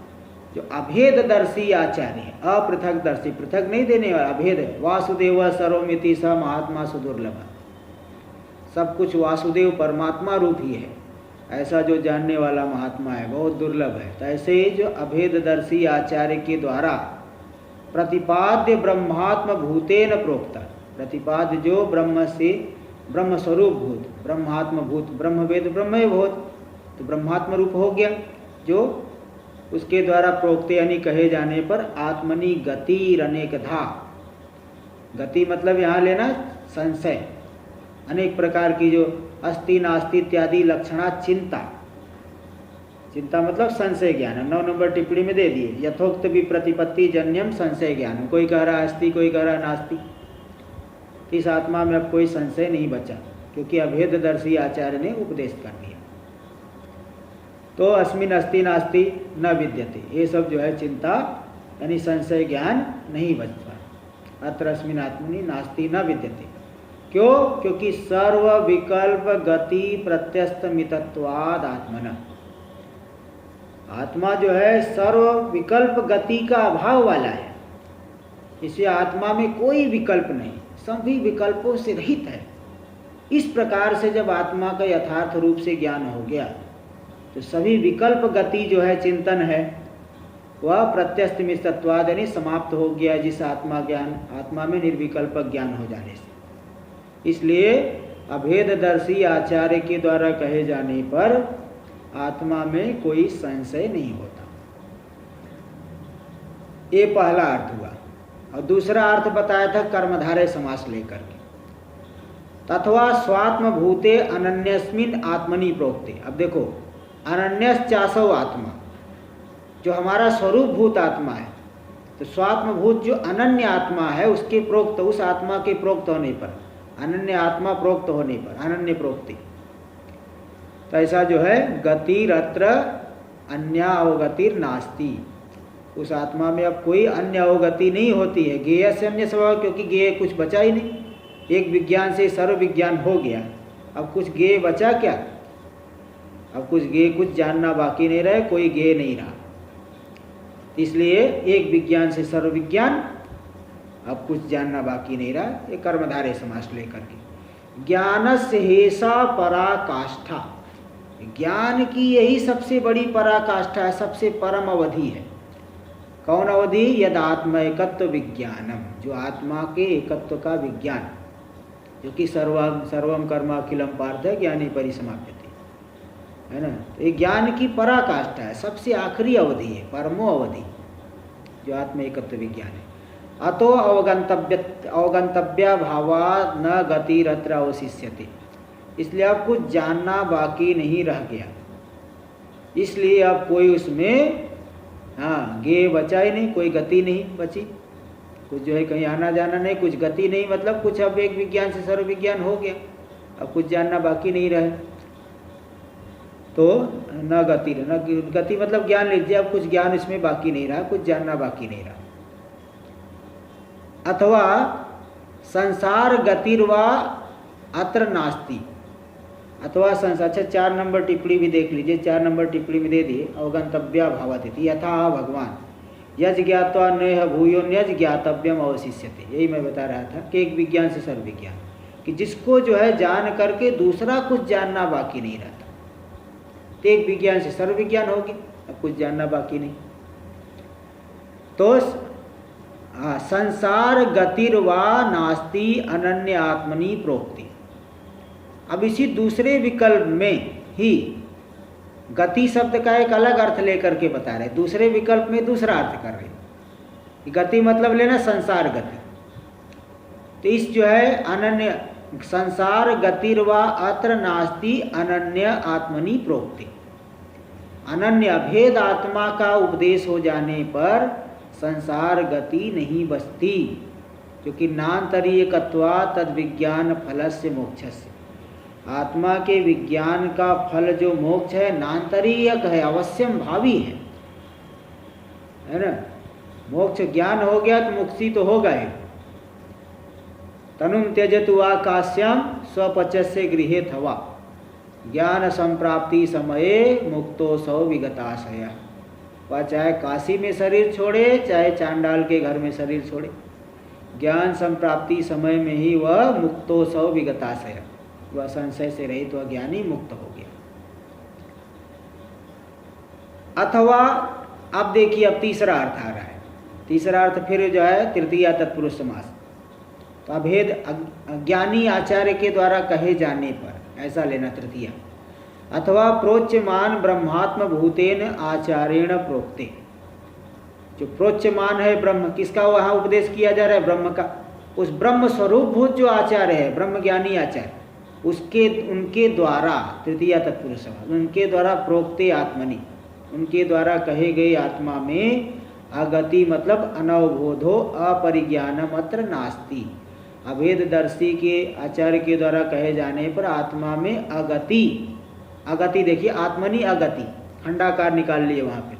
जो अभेददर्शी आचार्य है, अपृथकदर्शी, पृथक नहीं देने वाला, अभेद है। वासुदेव सर्वमिति स महात्मा सुदुर्लभ, सब कुछ वासुदेव परमात्मा रूप ही है, ऐसा जो जानने वाला महात्मा है बहुत दुर्लभ है। तो ऐसे ही जो अभेददर्शी आचार्य के द्वारा प्रतिपाद्य ब्रह्मात्म भूतेन प्रोक्ता, प्रतिपाद्य जो ब्रह्म से ब्रह्म स्वरूप भूत, ब्रह्मात्म भूत, ब्रह्मवेद ब्रह्म भूत, तो ब्रह्मात्म रूप हो गया, जो उसके द्वारा प्रोक्ते यानी कहे जाने पर आत्मनि गति अनेकधा, गति मतलब यहाँ लेना संशय, अनेक प्रकार की जो अस्ति नास्ति इत्यादि लक्षणा चिंता, चिंता मतलब संशय ज्ञान, 9 नंबर टिप्पणी में दे दिए, यथोक्त भी प्रतिपत्ति जन्यम संशय ज्ञान। कोई कह रहा अस्ति, कोई कह रहा नास्ति। इस आत्मा में अब कोई संशय नहीं बचा, क्योंकि अभेददर्शी आचार्य ने उपदेश कर दिया। तो अस्मिन् अस्ति नास्ति न विद्यते, ये सब जो है चिंता यानी संशय ज्ञान नहीं बचता। अत्र अस्मिन् आत्मनि नास्ति न विद्यते। क्यों? क्योंकि सर्व विकल्प गति प्रत्यस्त मितत्वाद आत्मन, आत्मा जो है सर्व विकल्प गति का अभाव वाला है। इसलिए आत्मा में कोई विकल्प नहीं, सभी विकल्पों से रहित है। इस प्रकार से जब आत्मा का यथार्थ रूप से ज्ञान हो गया तो सभी विकल्प गति जो है चिंतन है वह प्रत्यस्त मितत्वाद यानी समाप्त हो गया, जिस आत्मा में निर्विकल्प ज्ञान हो जाने से। इसलिए अभेददर्शी आचार्य के द्वारा कहे जाने पर आत्मा में कोई संशय नहीं होता। ये पहला अर्थ हुआ। और दूसरा अर्थ बताया था कर्मधारय समास लेकर के, तथवा स्वात्म भूते अनन्यस्मिन् आत्मनि प्रोक्ते। अब देखो, अनन्यस चासो आत्मा, जो हमारा स्वरूप भूत आत्मा है, तो स्वात्म भूत जो अनन्य आत्मा है उसके प्रोक्त, उस आत्मा के प्रोक्त होने पर, अनन्य आत्मा प्रोक्त होने पर, अनन्य प्रोक्ति, तो ऐसा जो है गतिरत्र अन्या अवगतिर नास्ति, उस आत्मा में अब कोई अन्य अवगति नहीं होती है। गेय से अन्य स्वभाव, क्योंकि गेय कुछ बचा ही नहीं। एक विज्ञान से सर्व विज्ञान हो गया, अब कुछ गेय बचा क्या? अब कुछ जानना बाकी नहीं रहा, कोई गेय नहीं रहा। इसलिए एक विज्ञान से सर्व विज्ञान, अब कुछ जानना बाकी नहीं रहा। ये कर्मधारय समास लेकर के ज्ञानस्य हेषा पराकाष्ठा, ज्ञान की यही सबसे बड़ी पराकाष्ठा है, सबसे परम अवधि है। कौन अवधि? यद आत्म एकत्व विज्ञानम, जो आत्मा के एकत्व का विज्ञान, जो कि सर्वम कर्म अखिलम पार्थ ज्ञानी परिसमाप्यते, है ना। तो ये ज्ञान की पराकाष्ठा है, सबसे आखिरी अवधि है, परमो अवधि, जो आत्म एकत्व विज्ञान है। अतो अवगंतव्य भावा न गतिरत्र अवशिष्यते, इसलिए अब कुछ जानना बाकी नहीं रह गया। इसलिए अब कोई उसमें गेय बचा ही नहीं, कोई गति नहीं बची, कुछ जो है कहीं आना जाना नहीं, कुछ गति नहीं, मतलब कुछ अब एक विज्ञान से सर्व विज्ञान हो गया, अब कुछ जानना बाकी नहीं रहे। तो न गति मतलब ज्ञान लीजिए, अब कुछ ज्ञान इसमें बाकी नहीं रहा, कुछ जानना बाकी नहीं रहा। अथवा संसार गतिर्वा अत्र नास्ति, अथवा संसार। अच्छा, 4 नंबर टिप्पणी भी देख लीजिए, 4 नंबर टिप्पणी में दे दिए, अवगंतव्या भावतिथि यथा भगवान यज ज्ञात्वा नेह भूयो न्यज ज्ञातव्यम अवशिष्यते। यही मैं बता रहा था कि एक विज्ञान से सर्व विज्ञान, कि जिसको जो है जान करके दूसरा कुछ जानना बाकी नहीं रहता। तो एक विज्ञान से सर्व विज्ञान हो गया, अब कुछ जानना बाकी नहीं। तो संसार गतिर्वा नास्ति अनन्य आत्मनि प्रोक्ति। अब इसी दूसरे विकल्प में ही गति शब्द का एक अलग अर्थ लेकर के बता रहे, दूसरे विकल्प में दूसरा अर्थ कर रहे। गति मतलब लेना संसार गति। तो इस जो है अनन्य संसार गतिर्वा अत्र नास्ति अनन्य आत्मनि प्रोक्ति, अनन्य अभेद आत्मा का उपदेश हो जाने पर संसार गति नहीं बचती, क्योंकि नान्तरीयकत्वा तद विज्ञान फलस्य मोक्षस्य, आत्मा के विज्ञान का फल जो मोक्ष है नान्तरीयक है, अवश्यम भावी है ना। मोक्ष ज्ञान हो गया तो मुक्ति तो होगा ही। तनुम त्यजतु वा काश्याम स्वपचस्य गृहे थवा, ज्ञान संप्राप्ति समये मुक्तो सौ विगताशय। वह चाहे काशी में शरीर छोड़े, चाहे चांडाल के घर में शरीर छोड़े, ज्ञान संप्राप्ति समय में ही वह मुक्तो सौ विगताशय, वह संशय से रहित वह ज्ञानी मुक्त हो गया। अथवा अब देखिए, अब तीसरा अर्थ आ रहा है। तीसरा अर्थ फिर जो है तृतीया तत्पुरुष समास। तो अभेद अज्ञानी आचार्य के द्वारा कहे जाने पर ऐसा लेना तृतीया। अथवा प्रोच्यमान ब्रह्मात्म भूतेन आचार्येण प्रोक्ते, जो प्रोच्यमान है ब्रह्म, किसका वहाँ उपदेश किया जा रहा है? ब्रह्म का। उस ब्रह्म स्वरूप भूत जो आचार्य है, ब्रह्म ज्ञानी आचार्य, उनके द्वारा तृतीया तत्पुरुष समास, उनके द्वारा प्रोक्ते आत्मनि, उनके द्वारा कहे गए आत्मा में अगति मतलब अनवबोधो अपरिज्ञानम अत्र नास्ति। अभेददर्शी के आचार्य के द्वारा कहे जाने पर आत्मा में अगति, अगति देखिए आत्मनि अगति, खंडाकार निकाल लिए वहाँ पे।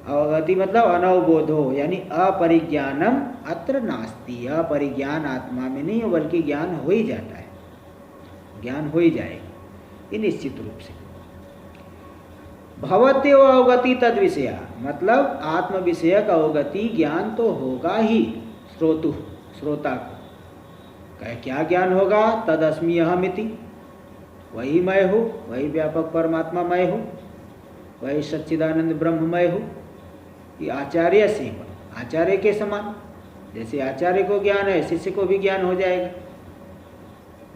अगति मतलब अनवबोधो यानी अपरिज्ञानम अत्र नास्ति। अपरिज्ञान आत्मा में नहीं बल्कि ज्ञान हो ही जाता है, ज्ञान हो ही जाएगा ये निश्चित रूप से। भवत्येव अवगति तद विषया मतलब आत्म विषयक अवगति ज्ञान तो होगा ही श्रोतु श्रोता को। क्या ज्ञान होगा? तदस्मि अहमिति, वही मैं हूँ, वही व्यापक परमात्मा मैं हूँ, वही सच्चिदानंद ब्रह्म मैं हूँ। ये आचार्य से आचार्य के समान, जैसे आचार्य को ज्ञान है शिष्य को भी ज्ञान हो जाएगा।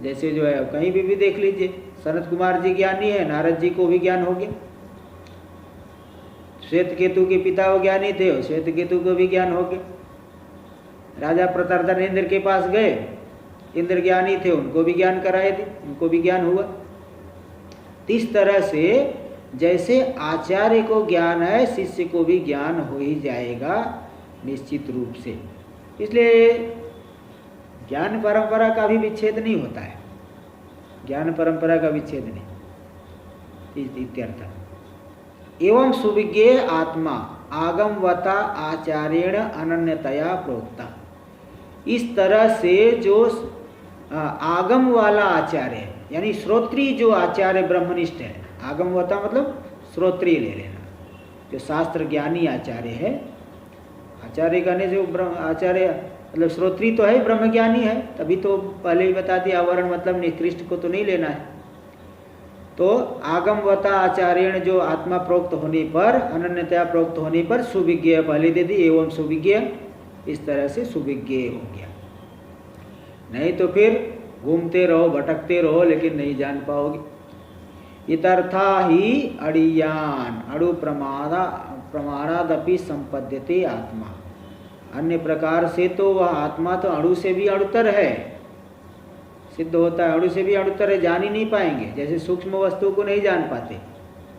जैसे जो है कहीं भी देख लीजिए, सनत कुमार जी ज्ञानी है, नारद जी को भी ज्ञान हो गया। श्वेत केतु के पिता वो ज्ञानी थे, श्वेत केतु को भी ज्ञान हो गया। राजा प्रतार्दन इंद्र के पास गए, इंद्र ज्ञानी थे, उनको भी ज्ञान कराए थे, उनको भी ज्ञान हुआ। इस तरह से जैसे आचार्य को ज्ञान है शिष्य को भी ज्ञान हो ही जाएगा निश्चित रूप से। इसलिए ज्ञान परंपरा का भी विच्छेद नहीं होता है, ज्ञान परंपरा का विच्छेद नहीं इत्यर्थ। एवं सुविज्ञेय आत्मा आगमवता आचार्येण अनन्यतया प्रोक्ता। इस तरह से जो आगम वाला आचार्य है यानी श्रोत्री जो आचार्य ब्रह्मनिष्ठ है, आगमवता मतलब श्रोत्री ले लेना, जो शास्त्र ज्ञानी आचार्य है। आचार्य कहने से आचार्य मतलब श्रोत्री तो है, ब्रह्मज्ञानी है, तभी तो पहले ही बता दिया आवरण मतलब निकृष्ट को तो नहीं लेना है। तो आगमवता आचार्यण जो आत्मा प्रोक्त होने पर, अनन्यतया प्रोक्त होने पर सुविज्ञ पहले दे दी, एवं सुविज्ञ, इस तरह से सुविज्ञ हो गया। नहीं तो फिर घूमते रहो भटकते रहो लेकिन नहीं जान पाओगे। इतर्था ही अड़ियान अड़ु प्रमाणादपि संपद्यते आत्मा। अन्य प्रकार से तो वह आत्मा तो अणु से भी अणुतर है, सिद्ध होता है, अणु से भी अणुतर है, जान ही नहीं पाएंगे। जैसे सूक्ष्म वस्तु को नहीं जान पाते,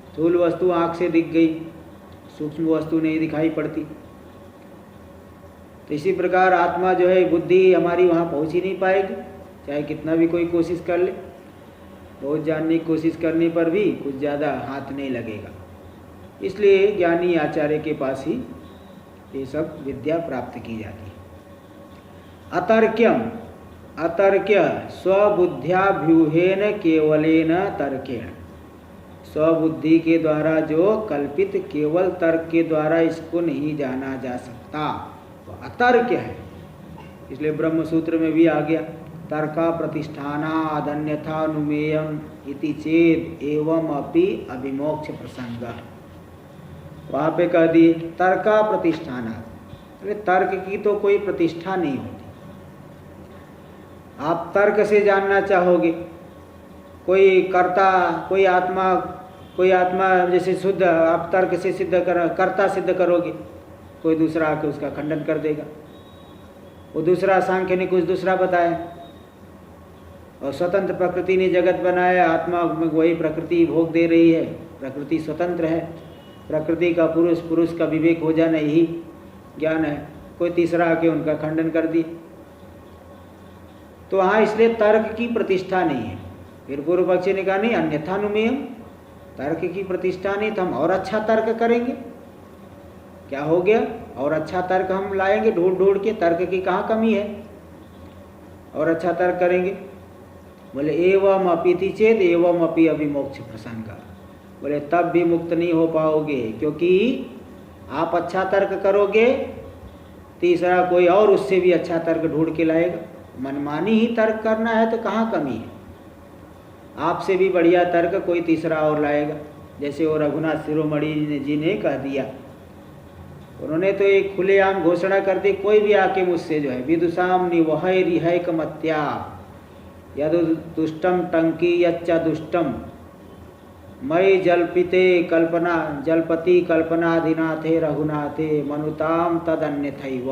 स्थूल वस्तु आँख से दिख गई, सूक्ष्म वस्तु नहीं दिखाई पड़ती। तो इसी प्रकार आत्मा जो है बुद्धि हमारी वहाँ पहुँच ही नहीं पाएगी, चाहे कितना भी कोई कोशिश कर ले। बहुत जानने की कोशिश करने पर भी कुछ ज़्यादा हाथ नहीं लगेगा। इसलिए ज्ञानी आचार्य के पास ही ये सब विद्या प्राप्त की जाती है। अतर्क्यम अतर्क्य स्वबुद्ध्याभ्यूहेन केवलेन तर्केण। स्वबुद्धि के द्वारा जो कल्पित केवल तर्क के द्वारा इसको नहीं जाना जा सकता, तो अतर्क्य है। इसलिए ब्रह्म सूत्र में भी आ गया, तर्का प्रतिष्ठानाद अन्यथानुमेयम इति चेद एवं अपि अभिमोक्ष प्रसंग। वहाँ पे कह दिए तर्का प्रतिष्ठानाद, अरे तर्क की तो कोई प्रतिष्ठा नहीं होती। आप तर्क से जानना चाहोगे, कोई कर्ता कोई आत्मा जैसे शुद्ध, आप तर्क से कर्ता सिद्ध करोगे, कोई दूसरा आके उसका खंडन कर देगा। वो दूसरा सांख्य ने कुछ दूसरा बताया, और स्वतंत्र प्रकृति ने जगत बनाया, आत्मा में वही प्रकृति भोग दे रही है, प्रकृति स्वतंत्र है, प्रकृति का पुरुष का विवेक हो जाना यही ज्ञान है। कोई तीसरा आके उनका खंडन कर दी, तो हाँ इसलिए तर्क की प्रतिष्ठा नहीं है। फिर पूर्व पक्षी ने कहा नहीं अन्यथानुमेयम, तर्क की प्रतिष्ठा नहीं तो हम और अच्छा तर्क करेंगे। क्या हो गया, और अच्छा तर्क हम लाएंगे ढूंढ के, तर्क की कहाँ कमी है, और अच्छा तर्क करेंगे। बोले एवं अपीति चेत एवं अपि अभिमोक्ष प्रसंग। बोले तब भी मुक्त नहीं हो पाओगे, क्योंकि आप अच्छा तर्क करोगे, तीसरा कोई और उससे भी अच्छा तर्क ढूंढ के लाएगा। मनमानी ही तर्क करना है तो कहाँ कमी है, आपसे भी बढ़िया तर्क कोई तीसरा और लाएगा। जैसे वो रघुनाथ शिरोमणि जी ने कह दिया, उन्होंने तो एक खुलेआम घोषणा कर दी, कोई भी आके मुझसे जो है विदुषाम निवहै रिहैक मत्या यदु दुष्टम टंकी यच्चा दुष्टम मई जलपति कल्पनाधिनाथे रघुनाथे मनुताम तदन्यथैव।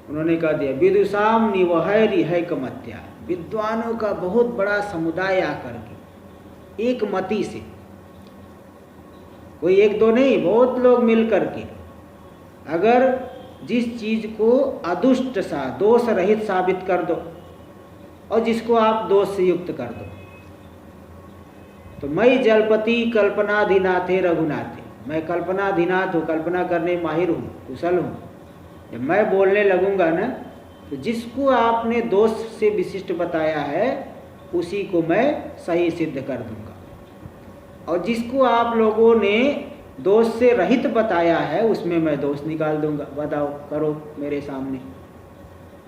उन्होंने कह दिया विदुषाम निवहै रिहैक मत्या, विद्वानों का बहुत बड़ा समुदाय आकर के एक मति से कोई एक दो नहीं, बहुत लोग मिल करके अगर जिस चीज को अदुष्ट सा दोष रहित साबित कर दो और जिसको आप दोष से युक्त कर दो, तो मैं जलपति कल्पनाधीनाथे रघुनाथे, मैं कल्पनाधीनाथ हूँ, कल्पना करने में माहिर हूँ, कुशल हूँ। जब मैं बोलने लगूंगा ना, तो जिसको आपने दोष से विशिष्ट बताया है उसी को मैं सही सिद्ध कर दूंगा, और जिसको आप लोगों ने दोष से रहित बताया है उसमें मैं दोष निकाल दूंगा। बताओ, करो मेरे सामने।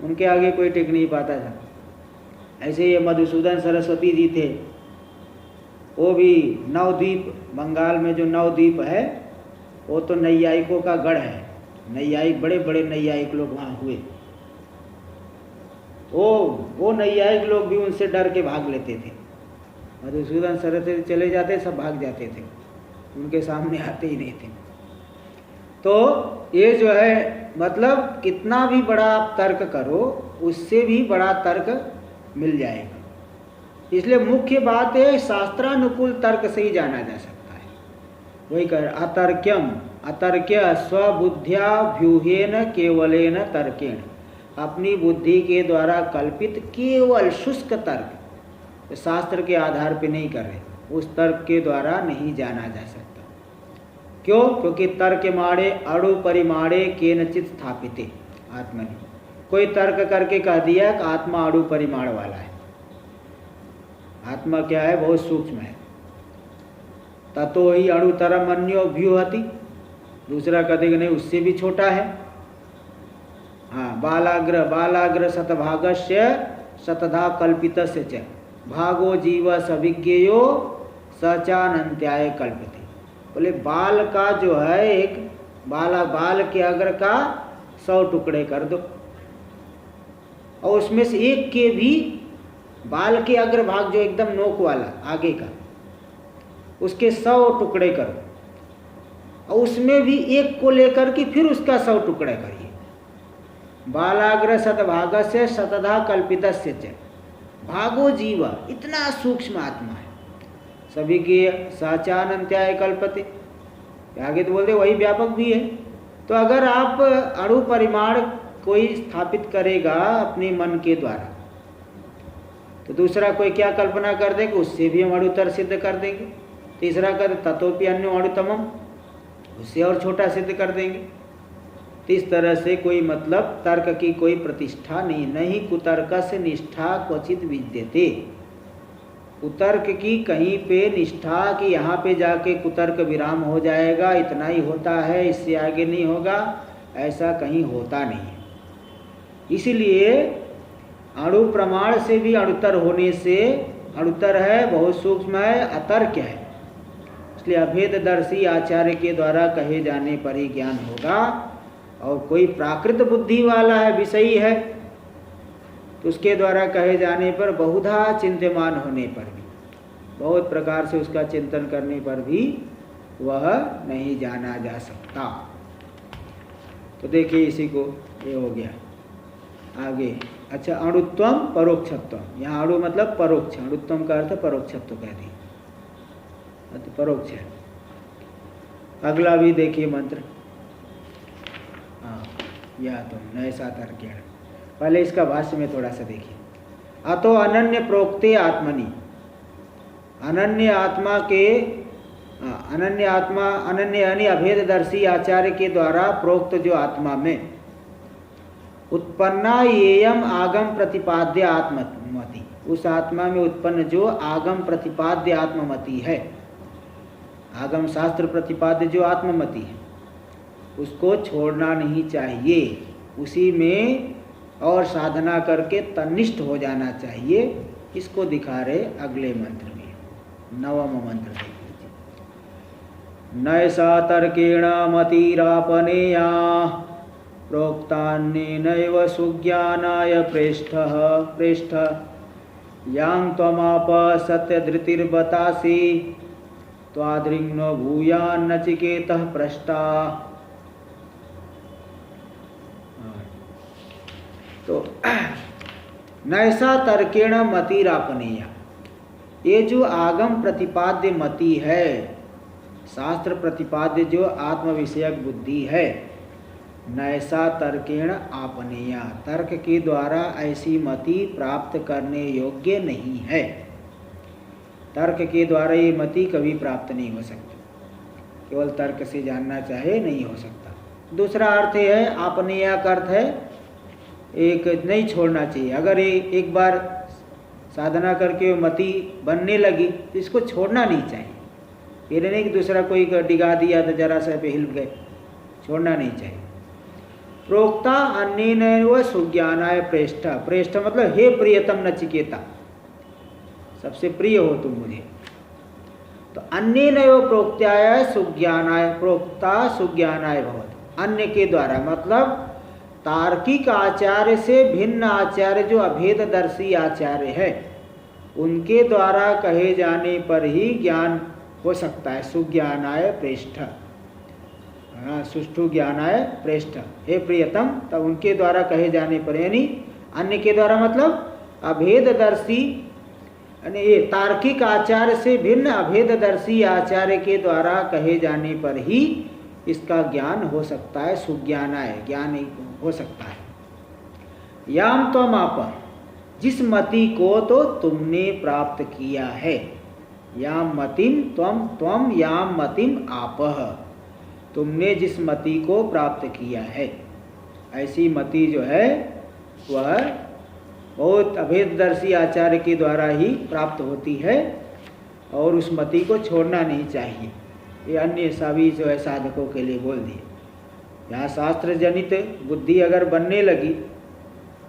उनके आगे कोई टिक नहीं पाता था। ऐसे ये मधुसूदन सरस्वती जी थे, वो भी नवद्वीप, बंगाल में जो नवद्वीप है वो तो नैयायिकों का गढ़ है। नैयायिक, बड़े बड़े नैयायिक लोग वहाँ हुए। वो नैयायिक लोग भी उनसे डर के भाग लेते थे। मधुसूदन सरस्वती चले जाते, सब भाग जाते थे, उनके सामने आते ही नहीं थे। तो ये जो है, मतलब कितना भी बड़ा आप तर्क करो उससे भी बड़ा तर्क मिल जाएगा। इसलिए मुख्य बात है शास्त्रानुकूल तर्क से ही जाना जा सकता है। वही कह अतर्क्यम, अतर्क्य स्वबुद्ध्या व्यूहेन केवलेन तर्केण, अपनी बुद्धि के द्वारा कल्पित केवल शुष्क तर्क, शास्त्र के आधार पे नहीं कर रहे, उस तर्क के द्वारा नहीं जाना जा सकता। क्यों? क्योंकि तर्क माणे अणु परिमाणे केनचित स्थापिते आत्मनि, कोई तर्क करके कह दिया कि आत्मा अणु परिमाण वाला है। आत्मा क्या है? बहुत सूक्ष्म है। ततो ही अणुतरम अन्यो व्यूहति, दूसरा कह देगा नहीं उससे भी छोटा है। हाँ, बालाग्र बालाग्र शतभागस्य शतधा कल्पितस्य च भागो जीव सविज्ञेयो सचानंत्याय कल्पते। बोले बाल का जो है एक बाल के अग्र का 100 टुकड़े कर दो, और उसमें से एक के भी बाल के अग्र भाग जो एकदम नोक वाला आगे का, उसके 100 टुकड़े करो, और उसमें भी एक को लेकर के फिर उसका 100 टुकड़े करिए। बालाग्र शतभागस्य शतधा कल्पितस्य च भागो जीव, इतना सूक्ष्म आत्मा है। सभी के साचानंत्याय कल्पते, आगे तो बोलते वही व्यापक भी है। तो अगर आप अणु परिमाण कोई स्थापित करेगा अपने मन के द्वारा, तो दूसरा कोई क्या कल्पना कर देगा, उससे भी हम अणुतर सिद्ध कर देंगे। तीसरा कर ततोपि अन्यो अणुतमम, उससे और छोटा सिद्ध कर देंगे। इस तरह से कोई मतलब तर्क की कोई प्रतिष्ठा नहीं कुतर्क से निष्ठा क्वचित विद्यते। कुतर्क की कहीं पे निष्ठा कि यहाँ पे जाके कुतर्क विराम हो जाएगा, इतना ही होता है, इससे आगे नहीं होगा, ऐसा कहीं होता नहीं है। इसलिए अणु प्रमाण से भी अणुतर होने से, अणुतर है, बहुत सूक्ष्म है, अतर्क है, इसलिए अभेददर्शी आचार्य के द्वारा कहे जाने पर ही ज्ञान होगा। और कोई प्राकृत बुद्धि वाला है, विषयी है, तो उसके द्वारा कहे जाने पर बहुधा चिंत्यमान होने पर भी, बहुत प्रकार से उसका चिंतन करने पर भी वह नहीं जाना जा सकता। तो देखिए इसी को ये हो गया। आगे अच्छा, अणुत्वम परोक्षत्वम, यहाँ अणु मतलब परोक्ष, अणुत्वम का अर्थ परोक्षत्व कह दिए, तो परोक्ष है। अगला भी देखिए मंत्र, या तो नए सातर्केण, पहले इसका भाष्य में थोड़ा सा देखिए। अतो अनन्य प्रोक्ते आत्मनि, अनन्य आत्मा के, अनन्य यानी अभेददर्शी आचार्य के द्वारा प्रोक्त जो आत्मा में उत्पन्ना येयम आगम प्रतिपाद्य आत्ममति, उस आत्मा में उत्पन्न जो आगम प्रतिपाद्य आत्ममति है, आगम शास्त्र प्रतिपाद्य जो आत्ममति है, उसको छोड़ना नहीं चाहिए, उसी में और साधना करके तन्निष्ठ हो जाना चाहिए। इसको दिखा रहे अगले मंत्र में, 9वां मंत्र देख लीजिए। नैषा तर्केण मतिरापनेया प्रोक्तान्येनैव सुज्ञानाय प्रेष्ठ यां त्वमाप सत्यधृतिर्बतासि त्वादृङ्नो भूयान्नचिकेतः पृष्टा। तो नैषा तर्केण मतिरापनेया, ये जो आगम प्रतिपाद्य मति है, शास्त्र प्रतिपाद्य जो आत्म विषयक बुद्धि है, नैसा तर्केण आपनेया, तर्क के द्वारा ऐसी मति प्राप्त करने योग्य नहीं है। तर्क के द्वारा ये मति कभी प्राप्त नहीं हो सकती, केवल तर्क से जानना चाहे नहीं हो सकता। दूसरा अर्थ है आपनेया का अर्थ है एक नहीं छोड़ना चाहिए। अगर ये एक बार साधना करके मति बनने लगी तो इसको छोड़ना नहीं चाहिए। ये नहीं कि दूसरा कोई डिगा दिया तो जरा सा पे हिल गए, छोड़ना नहीं चाहिए। प्रोक्ता अन्येन व सुज्ञानाय प्रेष्ठ, प्रेष्ठ मतलब हे प्रियतम नचिकेता, सबसे प्रिय हो तुम मुझे। तो अन्येन व प्रोक्त्याय सुज्ञानाय, प्रोक्ता सुज्ञानाय भवत, अन्य के द्वारा मतलब तार्किक आचार्य से भिन्न आचार्य जो अभेददर्शी आचार्य है उनके द्वारा कहे जाने पर ही ज्ञान हो सकता है। सुज्ञानाय प्रेष्ठ, सुष्ठु ज्ञानाय प्रेष्ठ, हे प्रियतम, तब उनके द्वारा कहे जाने पर, यानी अन्य के द्वारा मतलब अभेददर्शी, यानी ये तार्किक आचार्य से भिन्न अभेददर्शी आचार्य के द्वारा कहे जाने पर ही इसका ज्ञान हो सकता है। सुज्ञानाय ज्ञान हो सकता है। याम त्वम आप, जिस मति को तो तुमने प्राप्त किया है, याम मतिम त्वम याम मतिम आपह, तुमने जिस मति को प्राप्त किया है, ऐसी मति जो है वह बहुत अभेददर्शी आचार्य के द्वारा ही प्राप्त होती है और उस मति को छोड़ना नहीं चाहिए। ये अन्य सभी जो है साधकों के लिए बोल दिए। यहाँ शास्त्र जनित बुद्धि अगर बनने लगी,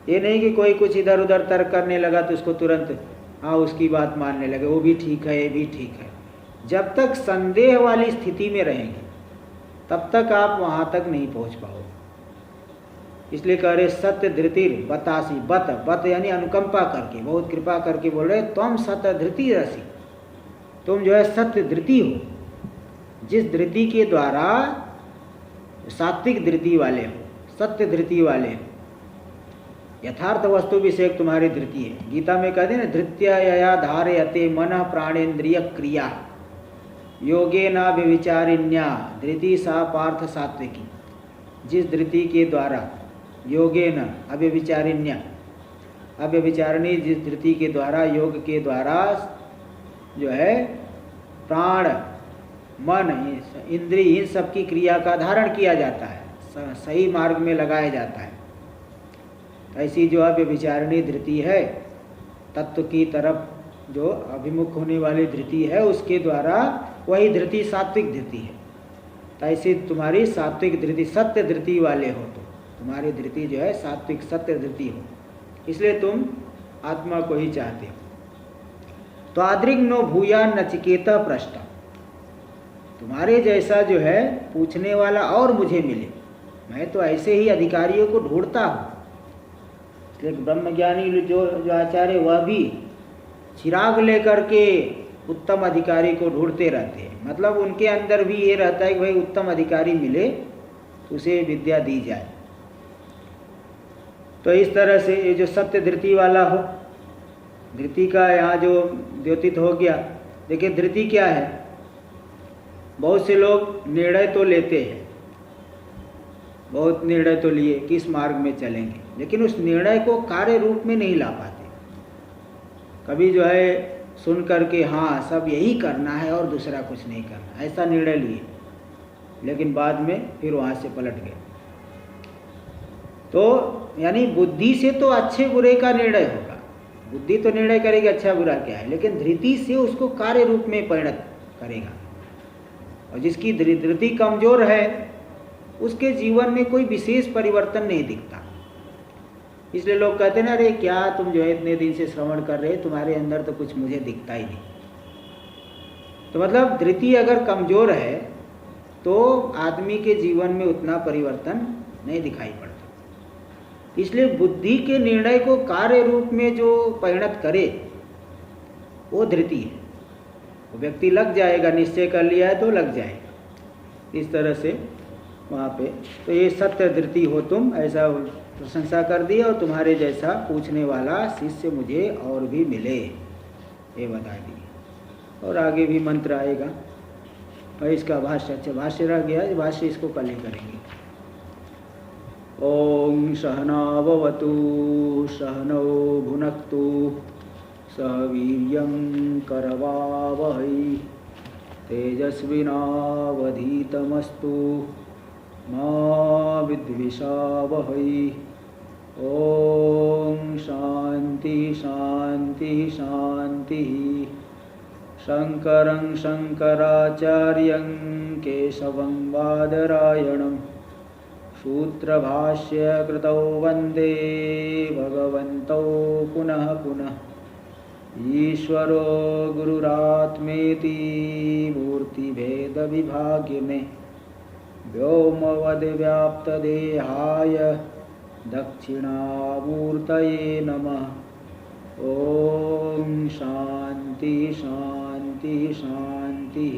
ये नहीं कि कोई कुछ इधर उधर तर्क करने लगा तो उसको तुरंत हाँ उसकी बात मानने लगे, वो भी ठीक है ये भी ठीक है। जब तक संदेह वाली स्थिति में रहेंगे तब तक आप वहाँ तक नहीं पहुँच पाओगे। इसलिए कह रहे सत्य धृतिर बतासी, बत बत यानी अनुकंपा करके, बहुत कृपा करके बोल रहे तुम सत्य धृति रसी, तुम जो है सत्य धृति हो, जिस धृति के द्वारा सात्विक धृति वाले हो, सत्य धृति वाले हो, यथार्थ वस्तु विषय तुम्हारी धृति है। गीता में कहते हैं ना धृत्या धारयते मन प्राणेन्द्रिय क्रिया योगे न व्यविचारिण्या धृति सा पार्थ सात्विकी, जिस धृति के द्वारा योगे न अव्यविचारिण्या, अव्यविचारिणी जिस धृति के द्वारा योग के द्वारा जो है प्राण मन इंद्रिय इन सब की क्रिया का धारण किया जाता है, सही मार्ग में लगाया जाता है। ऐसी जो अव्यभिचारिणी धृति है, तत्व की तरफ जो अभिमुख होने वाली धृति है, उसके द्वारा वही धृति सात्विक धृति है। तो ऐसी तुम्हारी सात्विक धृति, सत्य धृति वाले हो तो तुम्हारी धृति जो है सात्विक सत्य धृति हो, इसलिए तुम आत्मा को ही चाहते हो। तो आदृग्नो भूया नचिकेता प्रश्न, तुम्हारे जैसा जो है पूछने वाला और मुझे मिले, मैं तो ऐसे ही अधिकारियों को ढूंढता हूँ। इसलिए ब्रह्मज्ञानी जो आचार्य वह भी चिराग लेकर के उत्तम अधिकारी को ढूंढते रहते हैं, मतलब उनके अंदर भी ये रहता है कि भाई उत्तम अधिकारी मिले तो उसे विद्या दी जाए। तो इस तरह से ये जो सत्य धृति वाला हो, धृति का यहाँ जो द्योतित हो गया। देखिए धृति क्या है, बहुत से लोग निर्णय तो लेते हैं, बहुत निर्णय तो लिए किस मार्ग में चलेंगे, लेकिन उस निर्णय को कार्य रूप में नहीं ला पाते। कभी जो है सुन करके हाँ सब यही करना है और दूसरा कुछ नहीं करना, ऐसा निर्णय लिए, लेकिन बाद में फिर वहाँ से पलट गए। तो यानी बुद्धि से तो अच्छे बुरे का निर्णय होगा, बुद्धि तो निर्णय करेगी अच्छा बुरा क्या है, लेकिन धृति से उसको कार्य रूप में परिणत करेगा। और जिसकी धृति कमजोर है उसके जीवन में कोई विशेष परिवर्तन नहीं दिखता। इसलिए लोग कहते हैं ना, अरे क्या तुम जो है इतने दिन से श्रवण कर रहे, तुम्हारे अंदर तो कुछ मुझे दिखता ही नहीं। तो मतलब धृति अगर कमजोर है तो आदमी के जीवन में उतना परिवर्तन नहीं दिखाई पड़ता। इसलिए बुद्धि के निर्णय को कार्य रूप में जो परिणत करे वो धृति है। वो व्यक्ति लग जाएगा, निश्चय कर लिया है तो लग जाएगा। इस तरह से वहाँ पे तो ये सत्य धृति हो तुम, ऐसा प्रशंसा कर दी, और तुम्हारे जैसा पूछने वाला शिष्य मुझे और भी मिले, ये बता दिए। और आगे भी मंत्र आएगा, और इसका भाष्य, अच्छा भाष्य रह गया, भाष्य इसको कल ही करेंगे। ओम सहनाववतु सहनौ भुनक्तु सह वीर्यं करवावहै तेजस्विनावधीतमस्तु मा विद्विषावहै। ओम शांति शांति शांति। शंकरं शंकराचार्यं केशवं बादरायणं सूत्रभाष्य कृतौ वंदे भगवन्तौ पुनः पुनः। ईश्वरो गुरुरात्मेति मूर्तिभेदविभागिने व्योमवद्व्याप्तदेहाय दक्षिणामूर्तये नमः। ओम शांति शांति शांति।